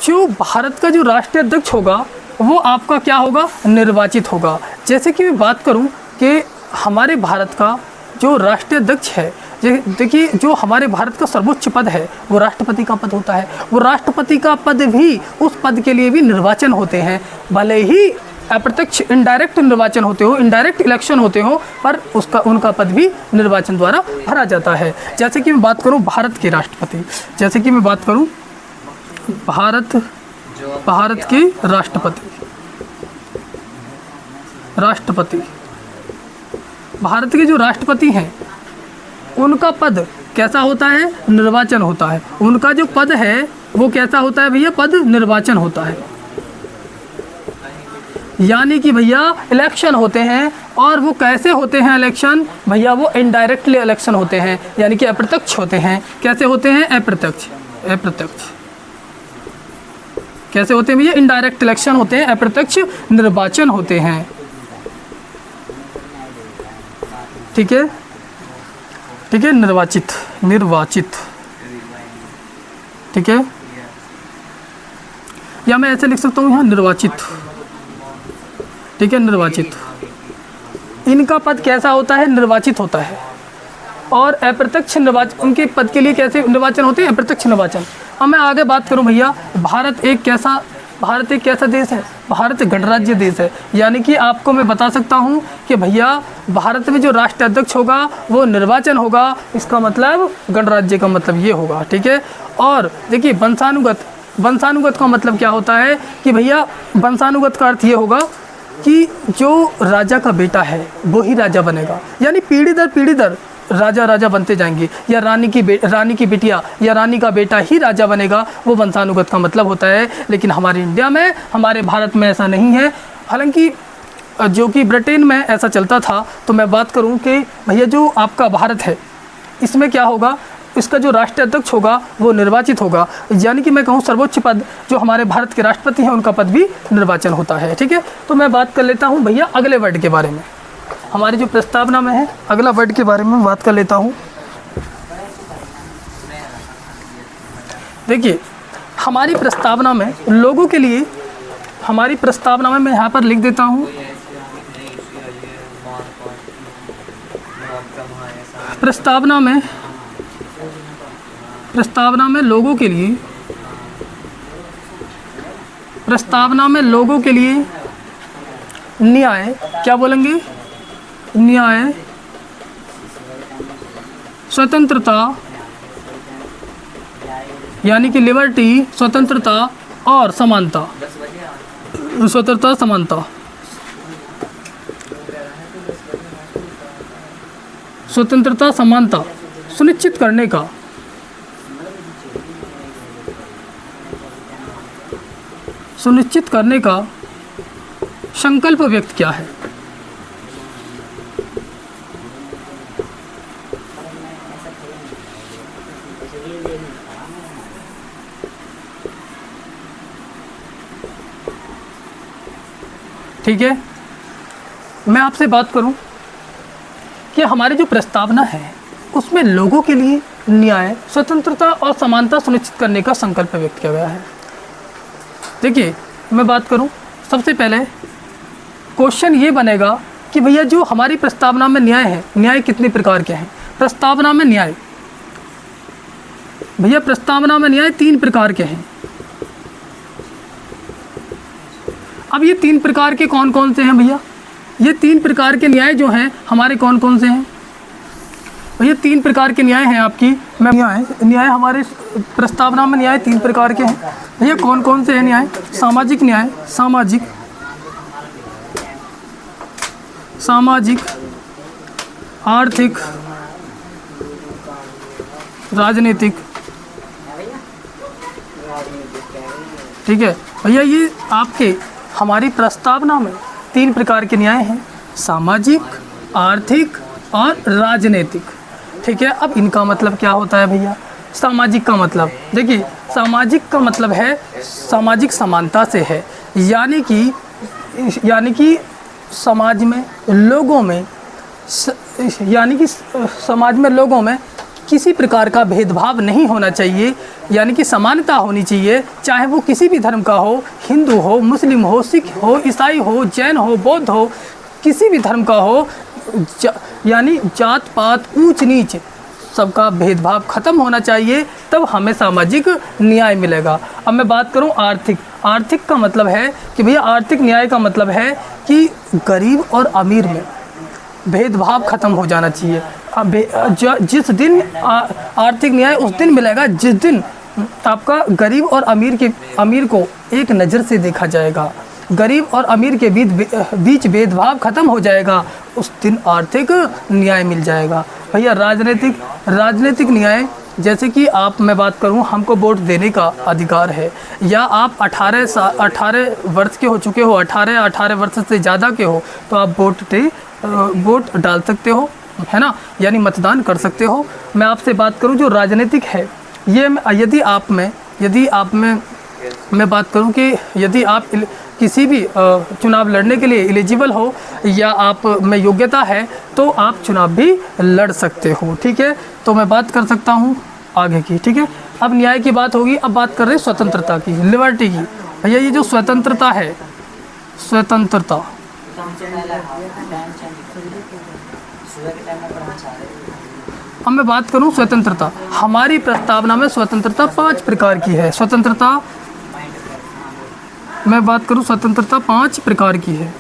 जो भारत का जो राष्ट्रीय अध्यक्ष होगा वो आपका क्या होगा? निर्वाचित होगा। जैसे कि मैं बात करूं कि हमारे भारत का जो राष्ट्रीय अध्यक्ष है, देखिए जो हमारे भारत का सर्वोच्च पद है वो राष्ट्रपति का पद होता है। वो राष्ट्रपति का पद भी, उस पद के लिए भी निर्वाचन होते हैं, भले ही अप्रत्यक्ष इनडायरेक्ट निर्वाचन होते हो, इनडायरेक्ट इलेक्शन होते हो, पर उनका पद भी निर्वाचन द्वारा भरा जाता है। जैसे कि मैं बात करूं भारत के राष्ट्रपति, जैसे कि मैं बात करूं भारत के राष्ट्रपति, भारत के जो राष्ट्रपति हैं उनका पद कैसा होता है? निर्वाचन होता है। उनका जो पद है वो कैसा होता है भैया? पद निर्वाचन होता है। यानी कि भैया इलेक्शन होते हैं, और वो कैसे होते हैं इलेक्शन भैया? वो इनडायरेक्टली इलेक्शन होते हैं, यानी कि अप्रत्यक्ष होते हैं। कैसे होते हैं? अप्रत्यक्ष। कैसे होते हैं भैया? इनडायरेक्ट इलेक्शन होते हैं, अप्रत्यक्ष निर्वाचन होते हैं। ठीक है, ठीक है, निर्वाचित। ठीक है, या मैं ऐसे लिख सकता हूँ यहाँ निर्वाचित। ठीक है, निर्वाचित। इनका पद कैसा होता है? निर्वाचित होता है। और अप्रत्यक्ष निर्वाचन, उनके पद के लिए कैसे निर्वाचन होते हैं? अप्रत्यक्ष निर्वाचन। अब मैं आगे बात करूं भैया, भारत एक कैसा देश है? भारत गणराज्य देश है। यानी कि आपको मैं बता सकता हूं कि भैया भारत में जो राष्ट्रीय अध्यक्ष होगा वो निर्वाचन होगा। इसका मतलब गणराज्य का मतलब ये होगा। ठीक है, और देखिए वंशानुगत, वंशानुगत का मतलब क्या होता है कि भैया वंशानुगत का अर्थ ये होगा कि जो राजा का बेटा है वो ही राजा बनेगा, यानी पीढ़ी दर राजा राजा बनते जाएंगे, या रानी की बिटिया या रानी का बेटा ही राजा बनेगा, वो वंशानुगत का मतलब होता है। लेकिन हमारे इंडिया में, हमारे भारत में ऐसा नहीं है। हालांकि जो कि ब्रिटेन में ऐसा चलता था। तो मैं बात करूं कि भैया जो आपका भारत है इसमें क्या होगा, इसका जो राष्ट्रीय अध्यक्ष होगा वो निर्वाचित होगा, यानी कि मैं कहूँ सर्वोच्च पद जो हमारे भारत के राष्ट्रपति हैं उनका पद भी निर्वाचन होता है। ठीक है, तो मैं बात कर लेता हूँ भैया अगले वर्ड के बारे में। हमारी जो प्रस्तावना में है अगला वर्ड के बारे में बात कर लेता हूँ। देखिए हमारी प्रस्तावना में लोगों के लिए, हमारी प्रस्तावना में मैं यहाँ पर लिख देता हूँ, प्रस्तावना में लोगों के लिए, प्रस्तावना में लोगों के लिए न्याय, क्या बोलेंगे, न्याय, स्वतंत्रता यानी कि लिबर्टी, स्वतंत्रता और समानता, स्वतंत्रता समानता, स्वतंत्रता समानता सुनिश्चित करने का, सुनिश्चित करने का संकल्प व्यक्त किया है। ठीक है, मैं आपसे बात करूं कि हमारी जो प्रस्तावना है उसमें लोगों के लिए न्याय, स्वतंत्रता और समानता सुनिश्चित करने का संकल्प व्यक्त किया गया है। देखिए मैं बात करूं, सबसे पहले क्वेश्चन ये बनेगा कि भैया जो हमारी प्रस्तावना में न्याय है, न्याय कितने प्रकार के हैं। प्रस्तावना में न्याय, भैया प्रस्तावना में न्याय 3 प्रकार के हैं। अब ये 3 प्रकार के कौन कौन से हैं भैया, ये 3 प्रकार के न्याय जो हैं हमारे कौन कौन से हैं भैया। 3 प्रकार के न्याय हैं आपकी, मैं न्याय हमारे प्रस्तावना में न्याय 3 प्रकार के हैं भैया। कौन कौन से हैं न्याय, सामाजिक न्याय, सामाजिक, आर्थिक, राजनीतिक। ठीक है भैया, ये आपके हमारी प्रस्तावना में 3 प्रकार के न्याय हैं, सामाजिक, आर्थिक और राजनीतिक। ठीक है, अब इनका मतलब क्या होता है भैया। सामाजिक का मतलब, देखिए सामाजिक का मतलब है सामाजिक समानता से है, यानी कि समाज में लोगों में समाज में लोगों में किसी प्रकार का भेदभाव नहीं होना चाहिए, यानी कि समानता होनी चाहिए, चाहे वो किसी भी धर्म का हो, हिंदू हो, मुस्लिम हो, सिख हो, ईसाई हो, जैन हो, बौद्ध हो, किसी भी धर्म का हो, यानी जात पात, ऊंच नीच सबका भेदभाव खत्म होना चाहिए, तब हमें सामाजिक न्याय मिलेगा। अब मैं बात करूं आर्थिक, आर्थिक का मतलब है कि भैया आर्थिक न्याय का मतलब है कि गरीब और अमीर में भेदभाव खत्म हो जाना चाहिए। जिस दिन आर्थिक न्याय उस दिन मिलेगा जिस दिन आपका गरीब और अमीर को एक नज़र से देखा जाएगा, गरीब और अमीर के बीच भेदभाव खत्म हो जाएगा, उस दिन आर्थिक न्याय मिल जाएगा। भैया राजनीतिक न्याय, जैसे कि मैं बात करूं, हमको वोट देने का अधिकार है, या आप 18 वर्ष के हो चुके हो, 18 वर्ष से ज़्यादा के हो, तो आप वोट डाल सकते हो, है ना, यानी मतदान कर सकते हो। मैं आपसे बात करूं जो राजनीतिक है, ये यदि आप में मैं बात करूं कि यदि आप किसी भी चुनाव लड़ने के लिए एलिजिबल हो या आप में योग्यता है तो आप चुनाव भी लड़ सकते हो। ठीक है, तो मैं बात कर सकता हूँ आगे की। ठीक है, अब न्याय की बात होगी, अब बात कर रहे हैं स्वतंत्रता की, लिबर्टी की। भैया ये जो स्वतंत्रता है, स्वतंत्रता अब मैं बात करूं स्वतंत्रता, हमारी प्रस्तावना में स्वतंत्रता 5 प्रकार की है। स्वतंत्रता मैं बात करूं, स्वतंत्रता 5 प्रकार की है।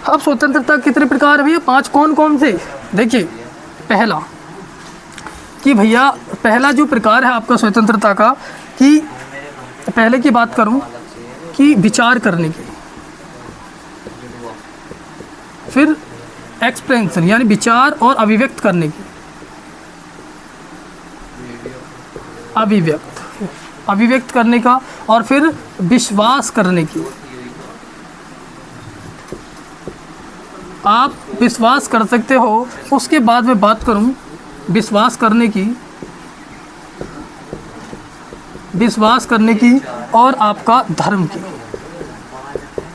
अब स्वतंत्रता कितने प्रकार है भैया, 5 कौन कौन से। देखिए पहला, कि भैया पहला जो प्रकार है आपका स्वतंत्रता का, कि पहले की बात करूं कि विचार करने की, फिर एक्सप्रेशन यानी विचार और अभिव्यक्त करने की, अभिव्यक्त करने का, और फिर विश्वास करने की। आप विश्वास कर सकते हो। उसके बाद मैं बात करूं विश्वास करने की और आपका धर्म की।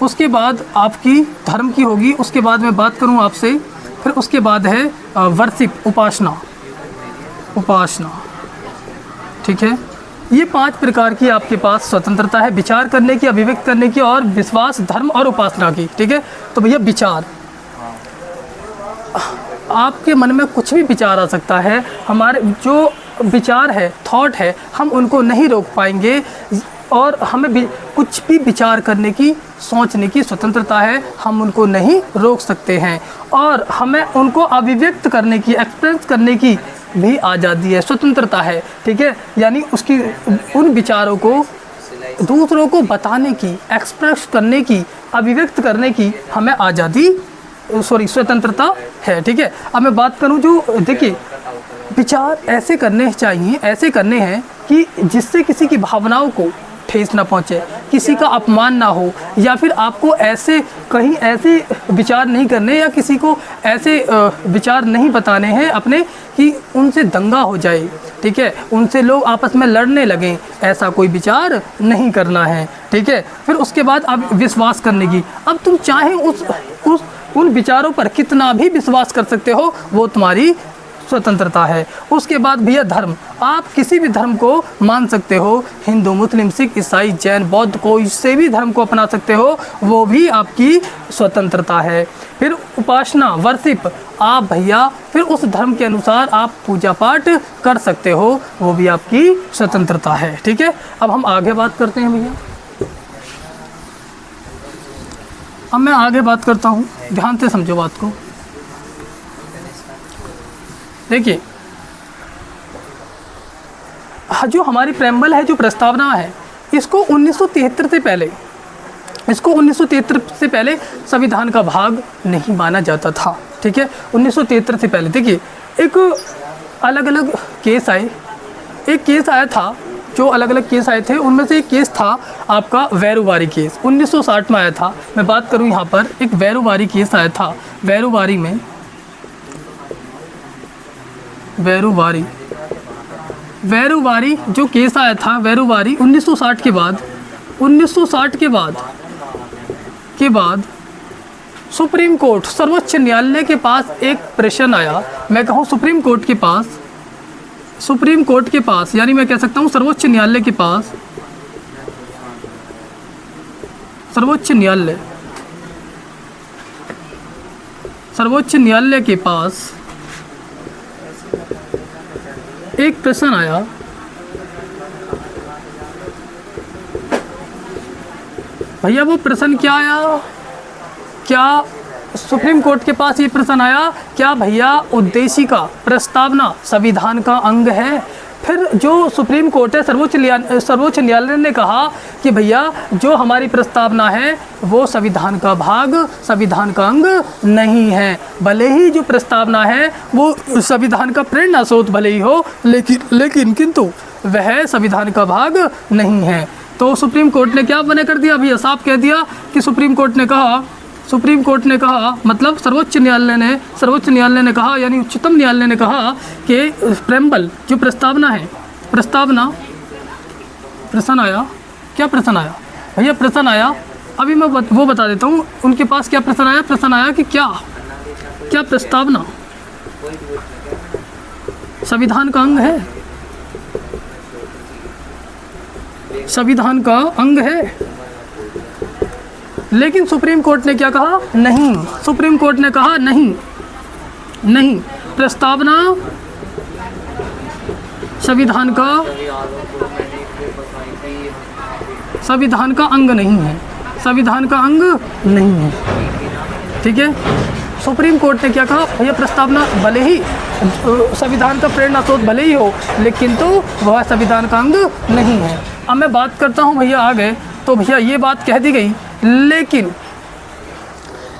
उसके बाद आपकी धर्म की होगी। उसके बाद मैं बात करूं आपसे, फिर उसके बाद है वर्शिप, उपासना। ठीक है, ये 5 प्रकार की आपके पास स्वतंत्रता है, विचार करने की, अभिव्यक्त करने की, और विश्वास, धर्म और उपासना की। ठीक है, तो भैया विचार, आपके मन में कुछ भी विचार आ सकता है। हमारे जो विचार है, थॉट है, हम उनको नहीं रोक पाएंगे, और हमें कुछ भी विचार करने की, सोचने की स्वतंत्रता है, हम उनको नहीं रोक सकते हैं। और हमें उनको अभिव्यक्त करने की, एक्सप्रेस करने की भी आज़ादी है, स्वतंत्रता है। ठीक है, यानी उसकी उन विचारों को दूसरों को बताने की, एक्सप्रेस करने की, अभिव्यक्त करने की हमें आज़ादी, स्वतंत्रता है। ठीक है, अब मैं बात करूं, जो देखिए विचार ऐसे करने चाहिए, ऐसे करने हैं कि जिससे किसी की भावनाओं को ठेस ना पहुंचे, किसी का अपमान ना हो, या फिर आपको ऐसे कहीं ऐसे विचार नहीं करने, या किसी को ऐसे विचार नहीं बताने हैं अपने कि उनसे दंगा हो जाए। ठीक है, उनसे लोग आपस में लड़ने लगें, ऐसा कोई विचार नहीं करना है। ठीक है, फिर उसके बाद आप विश्वास करने की, अब तुम चाहे उन विचारों पर कितना भी विश्वास कर सकते हो, वो तुम्हारी स्वतंत्रता है। उसके बाद भैया धर्म, आप किसी भी धर्म को मान सकते हो, हिंदू, मुस्लिम, सिख, ईसाई, जैन, बौद्ध, कोई से भी धर्म को अपना सकते हो, वो भी आपकी स्वतंत्रता है। फिर उपासना, वर्शिप, आप भैया फिर उस धर्म के अनुसार आप पूजा पाठ कर सकते हो, वो भी आपकी स्वतंत्रता है। ठीक है, अब हम आगे बात करते हैं भैया। अब मैं आगे बात करता हूँ, ध्यान से समझो बात को। देखिए, जो हमारी प्रेम्बल है, जो प्रस्तावना है, इसको 1973 से पहले संविधान का भाग नहीं माना जाता था। ठीक है, 1973 से पहले देखिए एक अलग अलग केस आए, एक केस आया था, जो अलग अलग केस आए थे, उनमें से एक केस था आपका वैरूवारी केस, 1960 में आया था। मैं बात करूं यहाँ पर, एक वैरूवारी केस आया था। वैरूवारी जो केस आया था, वैरूवारी 1960 के बाद सुप्रीम कोर्ट, सर्वोच्च न्यायालय के पास एक प्रश्न आया। मैं कहूँ सुप्रीम कोर्ट के पास, यानी मैं कह सकता हूँ सर्वोच्च न्यायालय के पास, सर्वोच्च न्यायालय के पास एक प्रश्न आया। भैया वो प्रश्न क्या आया? क्या सुप्रीम कोर्ट के पास ये प्रश्न आया, क्या भैया उद्देशिका प्रस्तावना संविधान का अंग है? फिर जो सुप्रीम कोर्ट है, सर्वोच्च न्यायालय ने कहा कि भैया जो हमारी प्रस्तावना है वो संविधान का भाग, संविधान का अंग नहीं है। भले ही जो प्रस्तावना है वो संविधान का प्रेरणा स्रोत भले ही हो, लेकिन किंतु वह संविधान का भाग नहीं है। तो सुप्रीम कोर्ट ने क्या बने कर दिया भैया, साफ कह दिया कि सुप्रीम कोर्ट ने कहा मतलब सर्वोच्च न्यायालय ने कहा, यानी उच्चतम न्यायालय ने कहा कि प्रेम्बल जो प्रस्तावना है, प्रश्न आया, क्या प्रश्न आया भैया? प्रश्न आया, अभी मैं वो बता देता हूँ उनके पास क्या प्रश्न आया। प्रश्न आया कि क्या प्रस्तावना संविधान का अंग है? संविधान का अंग है। लेकिन सुप्रीम कोर्ट ने क्या कहा? नहीं। सुप्रीम कोर्ट ने कहा नहीं, प्रस्तावना संविधान का अंग नहीं है, संविधान का अंग नहीं है। ठीक है, सुप्रीम कोर्ट ने क्या कहा, भैया प्रस्तावना भले ही संविधान का प्रेरणा स्रोत भले ही हो, लेकिन तो वह संविधान का अंग नहीं है। अब मैं बात करता हूँ, भैया आ गए तो भैया ये बात कह दी गई,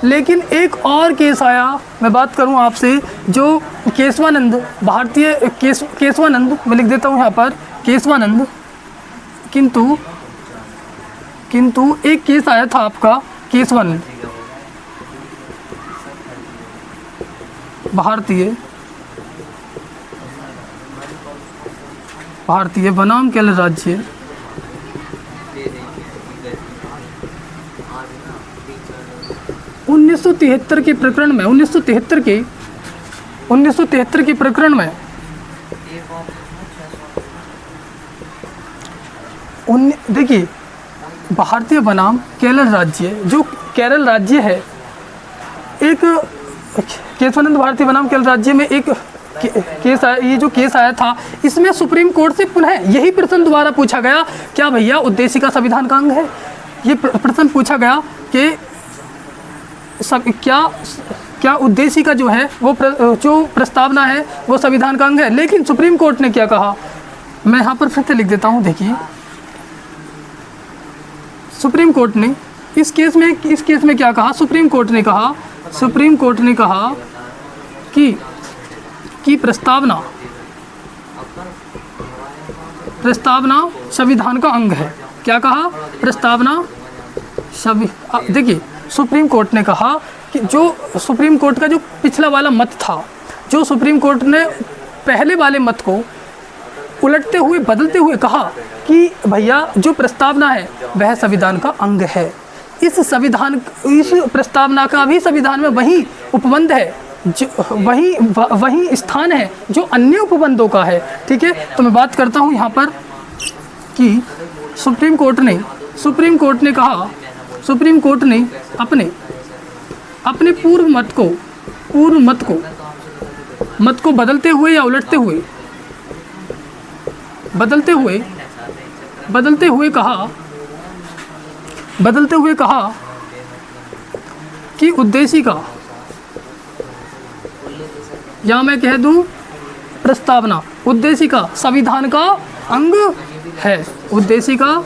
लेकिन एक और केस आया। मैं बात करूं आपसे, जो केशवानंद भारतीय केशवानंद, मैं लिख देता हूं यहाँ पर केशवानंद, किंतु एक केस आया था आपका केशवानंद, भारतीय बनाम केरल राज्य, उन्नीस सौ तिहत्तर के प्रकरण में, 1973 के प्रकरण में देखिए, भारतीय बनाम केरल राज्य, जो केरल राज्य है, एक केशवानंद भारतीय बनाम केरल राज्य में एक केस आया, ये जो केस आया था, इसमें सुप्रीम कोर्ट से पुनः यही प्रश्न दोबारा पूछा गया, क्या भैया उद्देशिका संविधान का अंग है? ये प्रश्न पूछा गया कि क्या उद्देशिका जो है वो जो प्रस्तावना है वो संविधान का अंग है। लेकिन सुप्रीम कोर्ट ने क्या कहा, मैं यहाँ पर फिर से लिख देता हूँ, देखिए सुप्रीम कोर्ट ने इस केस में क्या कहा, सुप्रीम कोर्ट ने कहा कि प्रस्तावना संविधान का अंग है। क्या कहा, प्रस्तावना देखिए, सुप्रीम कोर्ट ने कहा कि जो सुप्रीम कोर्ट का जो पिछला वाला मत था, जो सुप्रीम कोर्ट ने पहले वाले मत को उलटते हुए बदलते हुए कहा कि भैया जो प्रस्तावना है वह संविधान का अंग है। इस प्रस्तावना का भी संविधान में वही उपबंध है, जो वही स्थान है जो अन्य उपबंधों का है। ठीक है, तो मैं बात करता हूँ यहाँ पर कि सुप्रीम कोर्ट ने अपने पूर्व मत को बदलते हुए या उलटते हुए कहा कि उद्देशिका, या मैं कह दूं प्रस्तावना, उद्देशिका संविधान का अंग है। उद्देशिका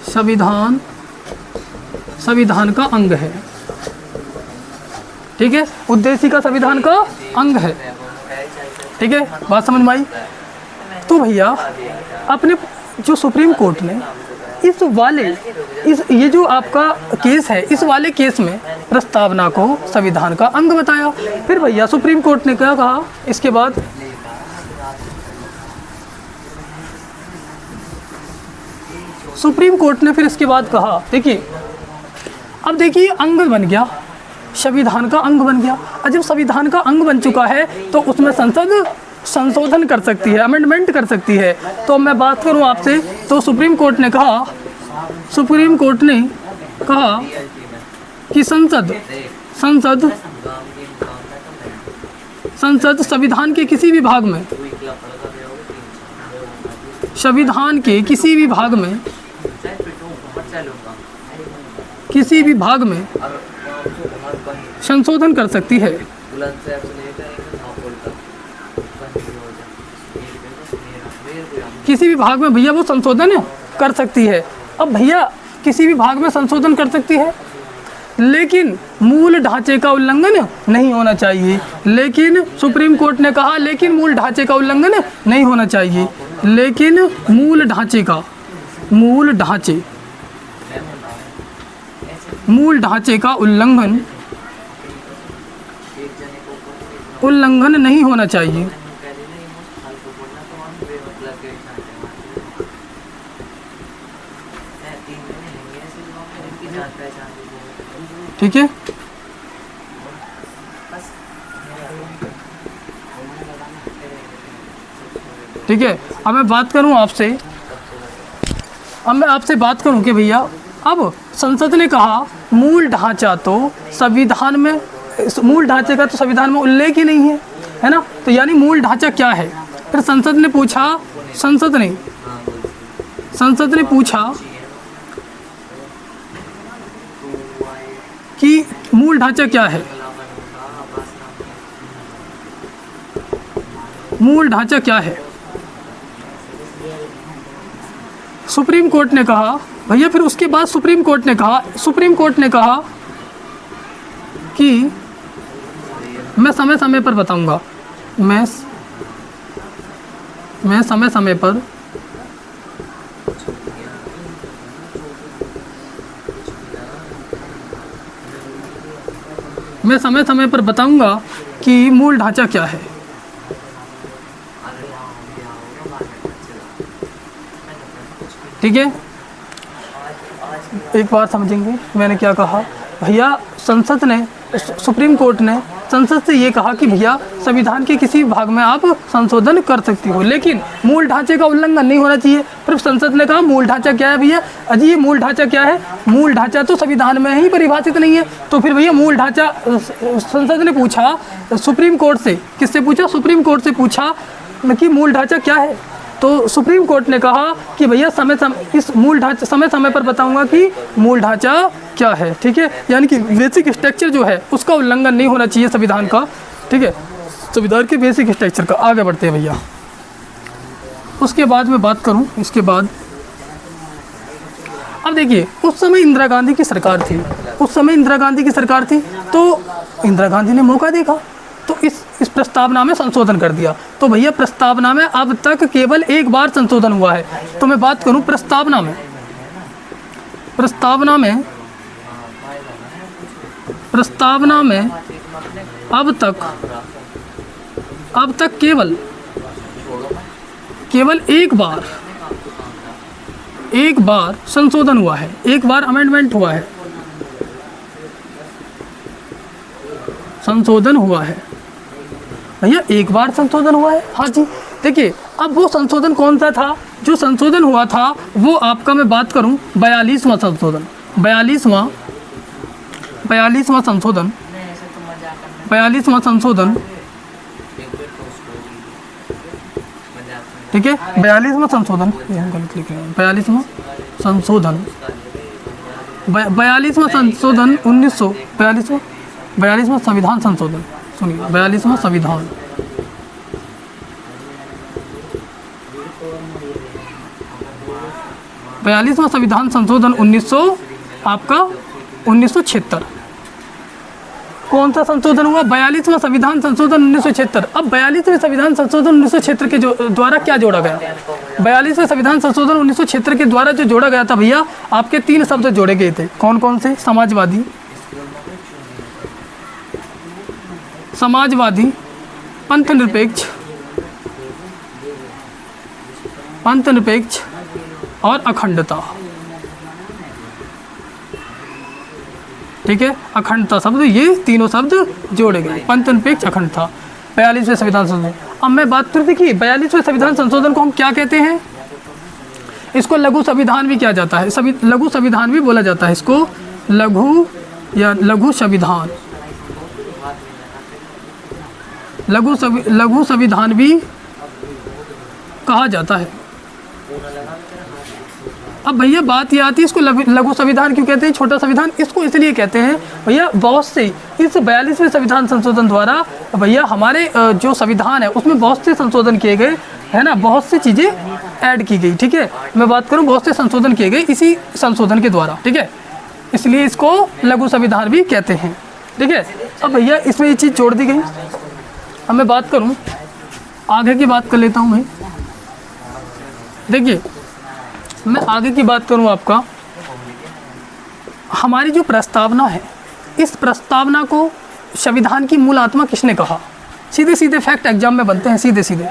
संविधान का अंग है। ठीक है, उद्देशिका संविधान का अंग है। ठीक है, बात समझ में आई? तो भैया अपने जो सुप्रीम कोर्ट ने ये जो आपका केस है, इस वाले केस में प्रस्तावना को संविधान का अंग बताया। फिर भैया सुप्रीम कोर्ट ने क्या कहा इसके बाद, सुप्रीम कोर्ट ने फिर इसके बाद कहा, देखिए अब देखिए अंग बन गया, संविधान का अंग बन गया। और जब संविधान का अंग बन चुका है तो उसमें संसद संशोधन कर सकती है, अमेंडमेंट कर सकती है। तो मैं बात करूं आपसे, तो सुप्रीम कोर्ट ने कहा कि संसद संविधान के किसी भी भाग में, संशोधन कर सकती है। किसी भी भाग में भैया वो संशोधन कर सकती है। अब भैया किसी भी भाग में संशोधन कर सकती है, लेकिन मूल ढांचे का उल्लंघन नहीं होना चाहिए। लेकिन सुप्रीम कोर्ट ने कहा, लेकिन मूल ढांचे का उल्लंघन नहीं होना चाहिए। लेकिन मूल ढांचे का उल्लंघन नहीं होना चाहिए। ठीक है, ठीक है। अब मैं बात करूं आपसे, बात करूं कि भैया अब संसद ने कहा मूल ढांचा तो संविधान में, मूल ढांचे का तो संविधान में उल्लेख ही नहीं है ना। तो यानी मूल ढांचा क्या है? फिर संसद ने पूछा कि मूल ढांचा क्या है। मूल ढांचा क्या है? सुप्रीम कोर्ट ने कहा भैया, फिर उसके बाद सुप्रीम कोर्ट ने कहा कि मैं समय समय पर बताऊंगा, मैं समय समय पर बताऊंगा कि मूल ढांचा क्या है। ठीक है, एक बार समझेंगे मैंने क्या कहा। भैया संसद ने, सुप्रीम कोर्ट ने संसद से ये कहा कि भैया संविधान के किसी भाग में आप संशोधन कर सकती हो, लेकिन मूल ढांचे का उल्लंघन नहीं होना चाहिए। फिर संसद ने कहा मूल ढांचा क्या है भैया? अजी ये मूल ढांचा क्या है? मूल ढांचा तो संविधान में ही परिभाषित नहीं है। तो फिर भैया मूल ढांचा, संसद ने पूछा सुप्रीम कोर्ट से, किससे पूछा? सुप्रीम कोर्ट से पूछा कि मूल ढांचा क्या है। तो सुप्रीम कोर्ट ने कहा कि भैया इस मूल ढांचा समय समय पर बताऊंगा कि मूल ढांचा क्या है। ठीक है, यानी कि बेसिक स्ट्रक्चर जो है उसका उल्लंघन नहीं होना चाहिए संविधान का। ठीक है, संविधान के बेसिक स्ट्रक्चर का। आगे बढ़ते हैं भैया। उसके बाद मैं बात करूं, इसके बाद अब देखिए उस समय इंदिरा गांधी की सरकार थी, तो इंदिरा गांधी ने मौका देखा तो इस प्रस्तावना में संशोधन कर दिया। तो भैया प्रस्तावना में अब तक केवल एक बार संशोधन हुआ है। तो मैं बात करूं प्रस्तावना में अब तक केवल एक बार संशोधन हुआ है, एक बार अमेंडमेंट हुआ है, संशोधन हुआ है भैया, एक बार संशोधन हुआ है। हाँ जी, देखिए अब वो संशोधन कौन सा था? जो संशोधन हुआ था वो आपका मैं बात करूं 42वां संशोधन। ठीक है, 42वां संशोधन, 42वां संशोधन 42वां संविधान संशोधन। सुनिए, 42वां संविधान, 42वां संविधान संशोधन 1976। कौन सा संशोधन हुआ? 42वां संविधान संशोधन 1976। अब 42वें संविधान संशोधन 1976 के द्वारा क्या जोड़ा गया? 42वें संविधान संशोधन 1976 के द्वारा जो जोड़ा गया था भैया, आपके 3 शब्द जोड़े गए थे। कौन कौन से? समाजवादी, पंथनिरपेक्ष और अखंडता। ठीक है, अखंडता शब्द, ये तीनों शब्द जोड़े गए, पंथनिरपेक्ष, अखंडता, 42वें संविधान संशोधन। अब मैं बात करूँ, देखिए 42वें संविधान संशोधन को हम क्या कहते हैं? इसको लघु संविधान भी किया जाता है, लघु संविधान भी बोला जाता है इसको, लघु संविधान, लघु संविधान भी कहा जाता है। अब भैया बात ये आती है, इसको लघु संविधान क्यों कहते हैं, छोटा संविधान? इसको इसलिए कहते हैं भैया, बहुत से इस 42वें संविधान संशोधन द्वारा भैया हमारे जो संविधान है उसमें बहुत से संशोधन किए गए, है ना, बहुत सी चीज़ें ऐड की गई। ठीक है, मैं बात करूँ, बहुत से संशोधन किए गए इसी संशोधन के द्वारा। ठीक है, इसलिए इसको लघु संविधान भी कहते हैं। ठीक है, अब भैया इसमें ये चीज़ जोड़ दी गई। अब मैं बात करूं, आगे की बात कर लेता हूं भाई। देखिए मैं आगे की बात करूं, आपका हमारी जो प्रस्तावना है, इस प्रस्तावना को संविधान की मूल आत्मा किसने कहा? सीधे सीधे फैक्ट एग्जाम में बनते हैं, सीधे सीधे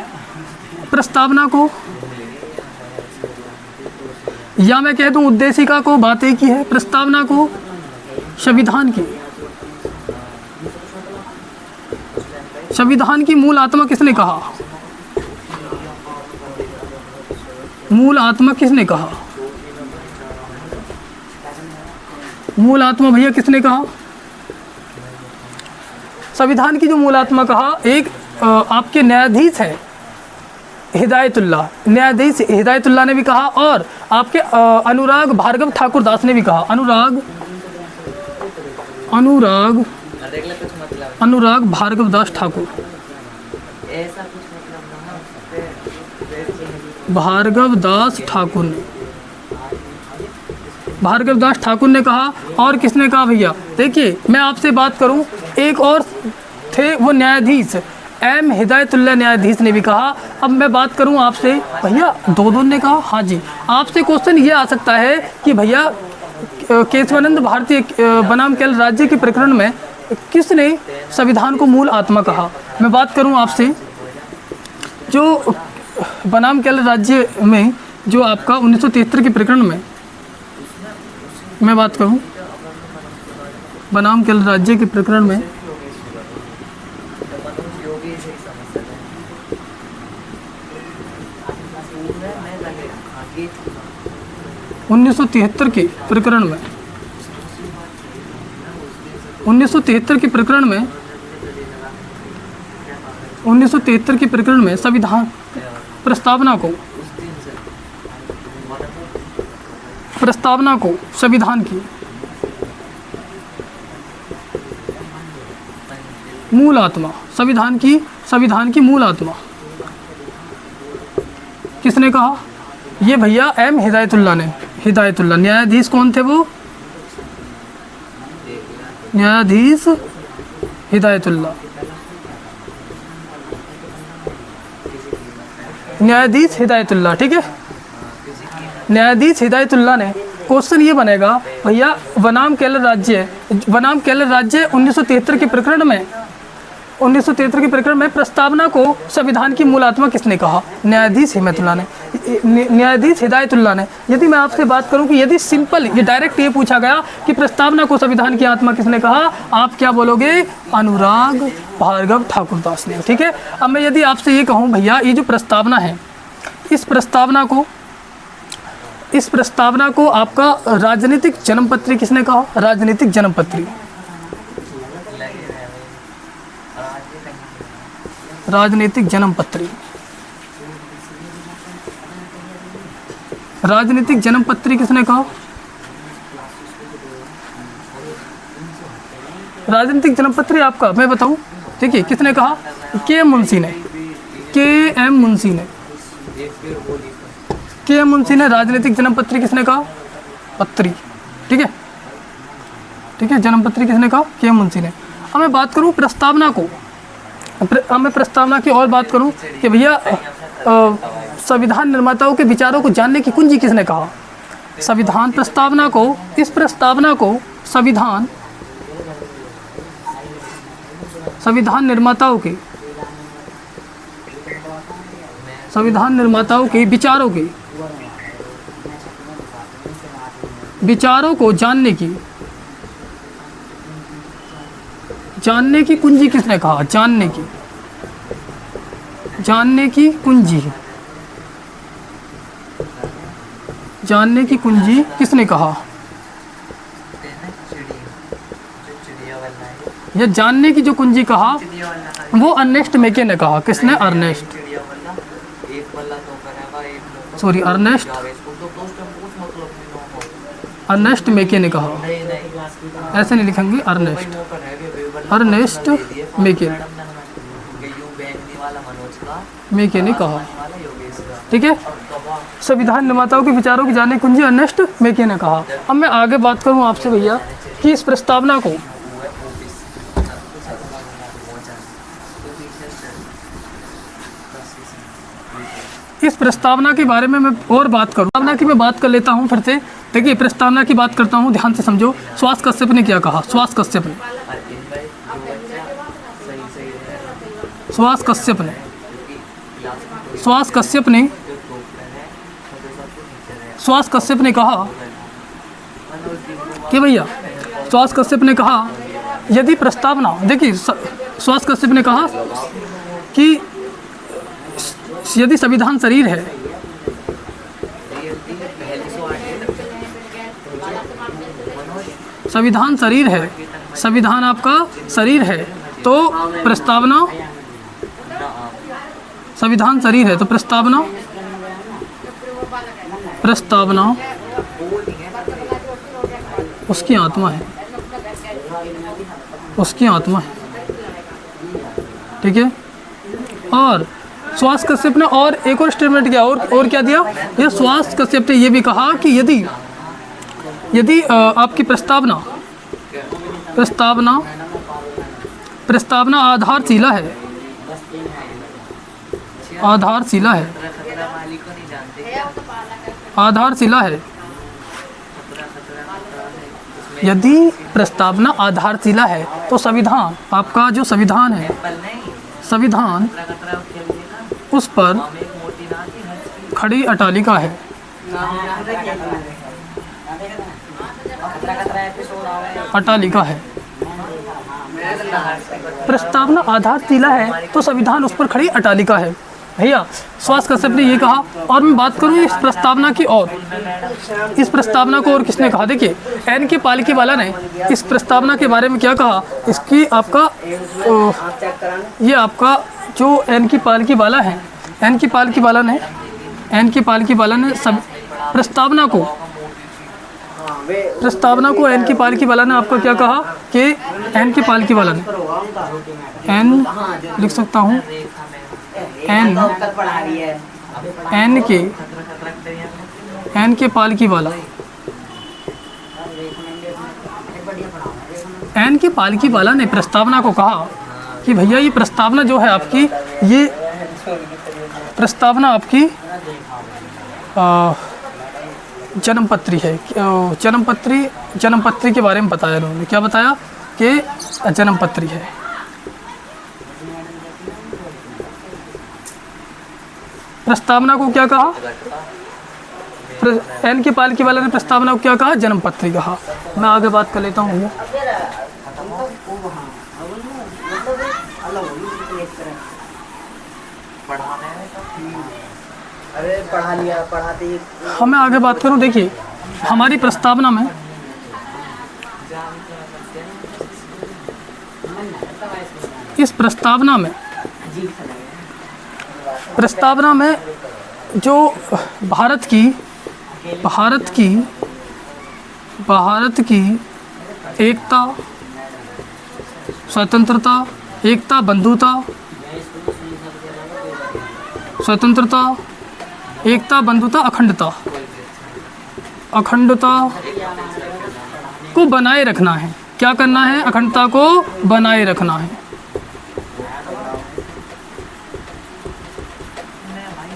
प्रस्तावना को, या मैं कह दूं उद्देशिका को, बात एक ही है। प्रस्तावना को संविधान की मूल आत्मा किसने कहा? मूल आत्मा किसने कहा? मूल आत्मा भैया किसने कहा? संविधान की जो मूल आत्मा कहा, एक आपके न्यायाधीश है हिदायतुल्लाह, न्यायाधीश हिदायतुल्लाह ने भी कहा, और आपके अनुराग भार्गव ठाकुर दास ने भी कहा। अनुराग भार्गव दास ठाकुर, भार्गव दास ठाकुर ने, भार्गव दास ठाकुर ने कहा। और किसने कहा भैया? देखिए मैं आपसे बात करूं, एक और थे वो न्यायाधीश एम हिदायतुल्लाह न्यायाधीश ने भी कहा। अब मैं बात करूं आपसे, भैया दो ने कहा। हाँ जी, आपसे क्वेश्चन ये आ सकता है कि भैया केशवानंद भारती बनाम केरल राज्य के प्रकरण में किसने संविधान को मूल आत्मा कहा? मैं बात करूं आपसे, जो बनाम केरल राज्य में जो आपका 1973 के प्रकरण में मैं बात करूं, बनाम केरल राज्य के प्रकरण में 1973 के प्रकरण में 1973 के प्रकरण में 1973 के प्रकरण में संविधान प्रस्तावना को संविधान की मूल आत्मा, संविधान की मूल आत्मा किसने कहा? ये भैया एम हिदायतुल्लाह ने। हिदायतुल्लाह न्यायाधीश कौन थे? वो न्यायाधीश हिदायतुल्लाह, न्यायाधीश हिदायतुल्लाह, ठीक है। न्यायाधीश हिदायतुल्लाह ने, क्वेश्चन ये बनेगा भैया बनाम केरल राज्य 1973 के प्रकरण में 1973 के प्रकरण में प्रस्तावना को संविधान की मूल आत्मा किसने कहा? न्यायाधीश हिदायतुल्लाह ने। यदि मैं आपसे बात करूं कि यदि सिंपल ये डायरेक्ट ये पूछा गया कि प्रस्तावना को संविधान की आत्मा किसने कहा, आप क्या बोलोगे? अनुराग भार्गव ठाकुर दास ने, ठीक है। अब मैं यदि आपसे ये कहूँ भैया ये जो प्रस्तावना है, इस प्रस्तावना को आपका राजनीतिक जन्मपत्री किसने कहा? राजनीतिक जन्मपत्री, राजनीतिक जन्मपत्री, राजनीतिक जन्मपत्री किसने कहा? राजनीतिक जन्मपत्री आपका मैं बताऊं, देखिए किसने कहा? के एम मुंशी ने। राजनीतिक जन्मपत्री किसने कहा? पत्री, ठीक है, जन्मपत्री किसने कहा? के एम मुंशी ने। अब मैं बात करूं प्रस्तावना को, अब मैं प्रस्तावना की और बात करूं कि भैया संविधान निर्माताओं के विचारों को जानने की कुंजी किसने कहा? संविधान प्रस्तावना को, इस प्रस्तावना को संविधान निर्माताओं के विचारों को जानने की कुंजी किसने कहा? जानने की कुंजी किसने कहा? यह जानने की जो कुंजी कहा वो अर्नेस्ट मेके ने कहा। किसने? अर्नेस्ट मेके ने कहा। ऐसे नहीं लिखेंगे, अर्नेस्ट मेके ने कहा, ठीक है। संविधान निर्माताओं के विचारों की जानने की कुंजी अर्नेस्ट मेके ने कहा। अब मैं आगे बात करूं आपसे भैया कि इस प्रस्तावना को इस प्रस्तावना के बारे में मैं और बात करूं, प्रस्तावना की मैं बात कर लेता हूं फिर से। देखिए प्रस्तावना की बात करता हूं, ध्यान से समझो। श्वास कश्यप ने क्या कहा? श्वास कश्यप ने कहा कि भैया यदि प्रस्तावना, देखिए श्वास कश्यप ने कहा कि यदि संविधान शरीर है, संविधान आपका शरीर है, तो प्रस्तावना, संविधान शरीर है तो प्रस्तावना उसकी आत्मा है, ठीक है। और सुभाष कश्यप ने और एक और स्टेटमेंट किया, और क्या दिया, ये सुभाष कश्यप ने ये भी कहा कि यदि आपकी प्रस्तावना आधारशिला है, यदि प्रस्तावना आधारशिला है तो संविधान, आपका जो संविधान है, संविधान उस पर खड़ी अटालिका है। अटालिका है। प्रस्तावना आधारशिला है तो संविधान उस पर खड़ी अटालिका है। भैया सुभाष कश्यप ने ये कहा। और मैं बात करूँ इस प्रस्तावना की, और इस प्रस्तावना को और किसने कहा, देखिए एन के पालकीवाला ने इस प्रस्तावना के बारे में क्या कहा, इसकी आपका ये आपका जो एन की पालकीवाला है, एन की पालकीवाला ने सब प्रस्तावना को एन की पालकीवाला ने आपका क्या कहा कि एन की पालकीवाला ने, एन लिख सकता हूँ, एन के पालकीवाला, एन के पालकीवाला ने प्रस्तावना को कहा कि भैया ये प्रस्तावना जो है आपकी, ये प्रस्तावना आपकी जन्मपत्री है। जन्मपत्री के बारे में बताया उन्होंने, क्या बताया कि जन्मपत्री है। प्रस्तावना को क्या कहा, एन के पालकीवाला ने प्रस्तावना को क्या कहा, जन्मपत्री कहा। मैं आगे बात कर लेता हूँ। मैं आगे बात करूँ, देखिए हमारी प्रस्तावना में इस प्रस्तावना में जो भारत की एकता, स्वतंत्रता, बंधुता, अखंडता को बनाए रखना है। क्या करना है, अखंडता को बनाए रखना है।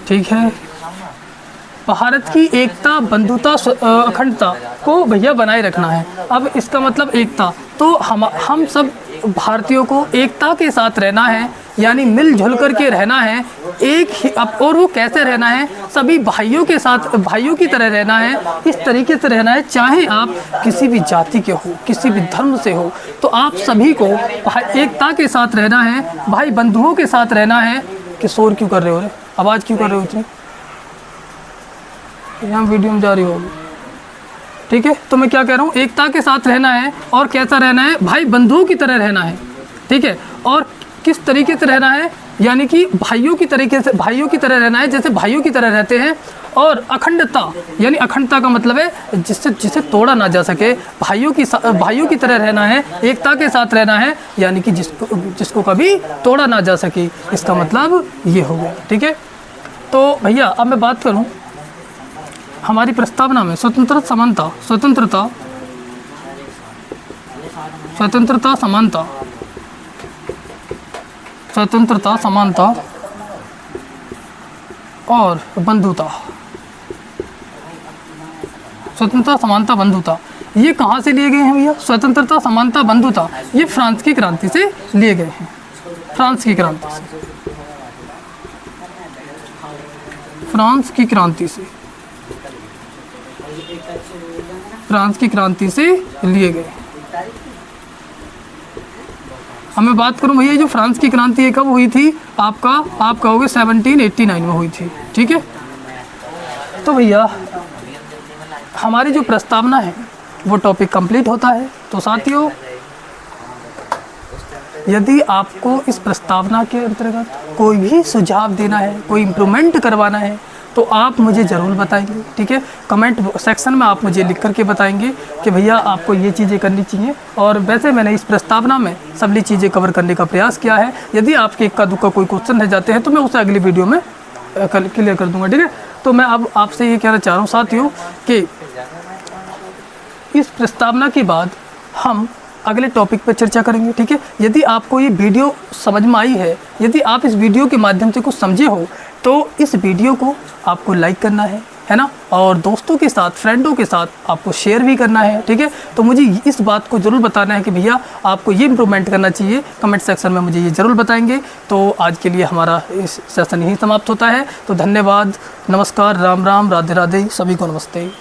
ठीक है, भारत की एकता, बंधुता, अखंडता को भैया बनाए रखना है। अब इसका मतलब एकता, तो हम सब भारतीयों को एकता के साथ रहना है, यानी मिलजुल करके रहना है एक ही। और वो कैसे रहना है, सभी भाइयों के साथ, भाइयों की तरह रहना है। इस तरीके से रहना है, चाहे आप किसी भी जाति के हो, किसी भी धर्म से हो, तो आप सभी को एकता के साथ रहना है, भाई बंधुओं के साथ रहना है। कि शोर क्यों कर रहे हो रे, आवाज़ क्यों कर रहे हो इतनी, यहाँ वीडियो में जा रही होगी। ठीक है, तो मैं क्या कह रहा हूँ, एकता के साथ रहना है। और कैसा रहना है, भाई बंधुओं की तरह रहना है। ठीक है, और किस तरीके से रहना है, यानी कि भाइयों की तरह रहना है, जैसे भाइयों की तरह रहते हैं। और अखंडता, यानी अखंडता का मतलब है जिसे तोड़ा ना जा सके। भाइयों की तरह रहना है, एकता के साथ रहना है, यानी कि जिसको कभी तोड़ा ना जा सके। इसका मतलब ये हो गया। ठीक है, तो भैया अब मैं बात करूँ हमारी प्रस्तावना में स्वतंत्रता, समानता और बंधुता। स्वतंत्रता, समानता, बंधुता, ये कहाँ से लिए गए हैं भैया? स्वतंत्रता, समानता, बंधुता ये फ्रांस की क्रांति से लिए गए हैं। फ्रांस की क्रांति से लिए गए। हमें बात करूं भैया, जो फ्रांस की क्रांति कब हुई थी, आप कहोगे 1789 में हुई थी। ठीक है, तो भैया हमारी जो प्रस्तावना है वो टॉपिक कंप्लीट होता है। तो साथियों, यदि आपको इस प्रस्तावना के अंतर्गत कोई भी सुझाव देना है, कोई इम्प्रूवमेंट करवाना है, तो आप मुझे ज़रूर बताएंगे, ठीक है। कमेंट सेक्शन में आप मुझे लिख करके बताएंगे कि भैया आपको ये चीज़ें करनी चाहिए। और वैसे मैंने इस प्रस्तावना में सभी चीज़ें कवर करने का प्रयास किया है। यदि आपके इक्का दुक्का कोई क्वेश्चन रह जाते हैं तो मैं उसे अगली वीडियो में क्लियर कर दूंगा, ठीक है। तो मैं अब आपसे ये कहना चाह रहा हूँ साथियों कि इस प्रस्तावना के बाद हम अगले टॉपिक पर चर्चा करेंगे, ठीक है। यदि आपको ये वीडियो समझ में आई है, यदि आप इस वीडियो के माध्यम से कुछ समझे हो, तो इस वीडियो को आपको लाइक करना है ना, और दोस्तों के साथ, फ्रेंडों के साथ आपको शेयर भी करना है, ठीक है। तो मुझे इस बात को ज़रूर बताना है कि भैया आपको ये इम्प्रूवमेंट करना चाहिए। कमेंट सेक्शन में मुझे ये ज़रूर बताएंगे। तो आज के लिए हमारा इस सेशन यहीं समाप्त होता है। तो धन्यवाद, नमस्कार, राम राम, राधे राधे, सभी को नमस्ते।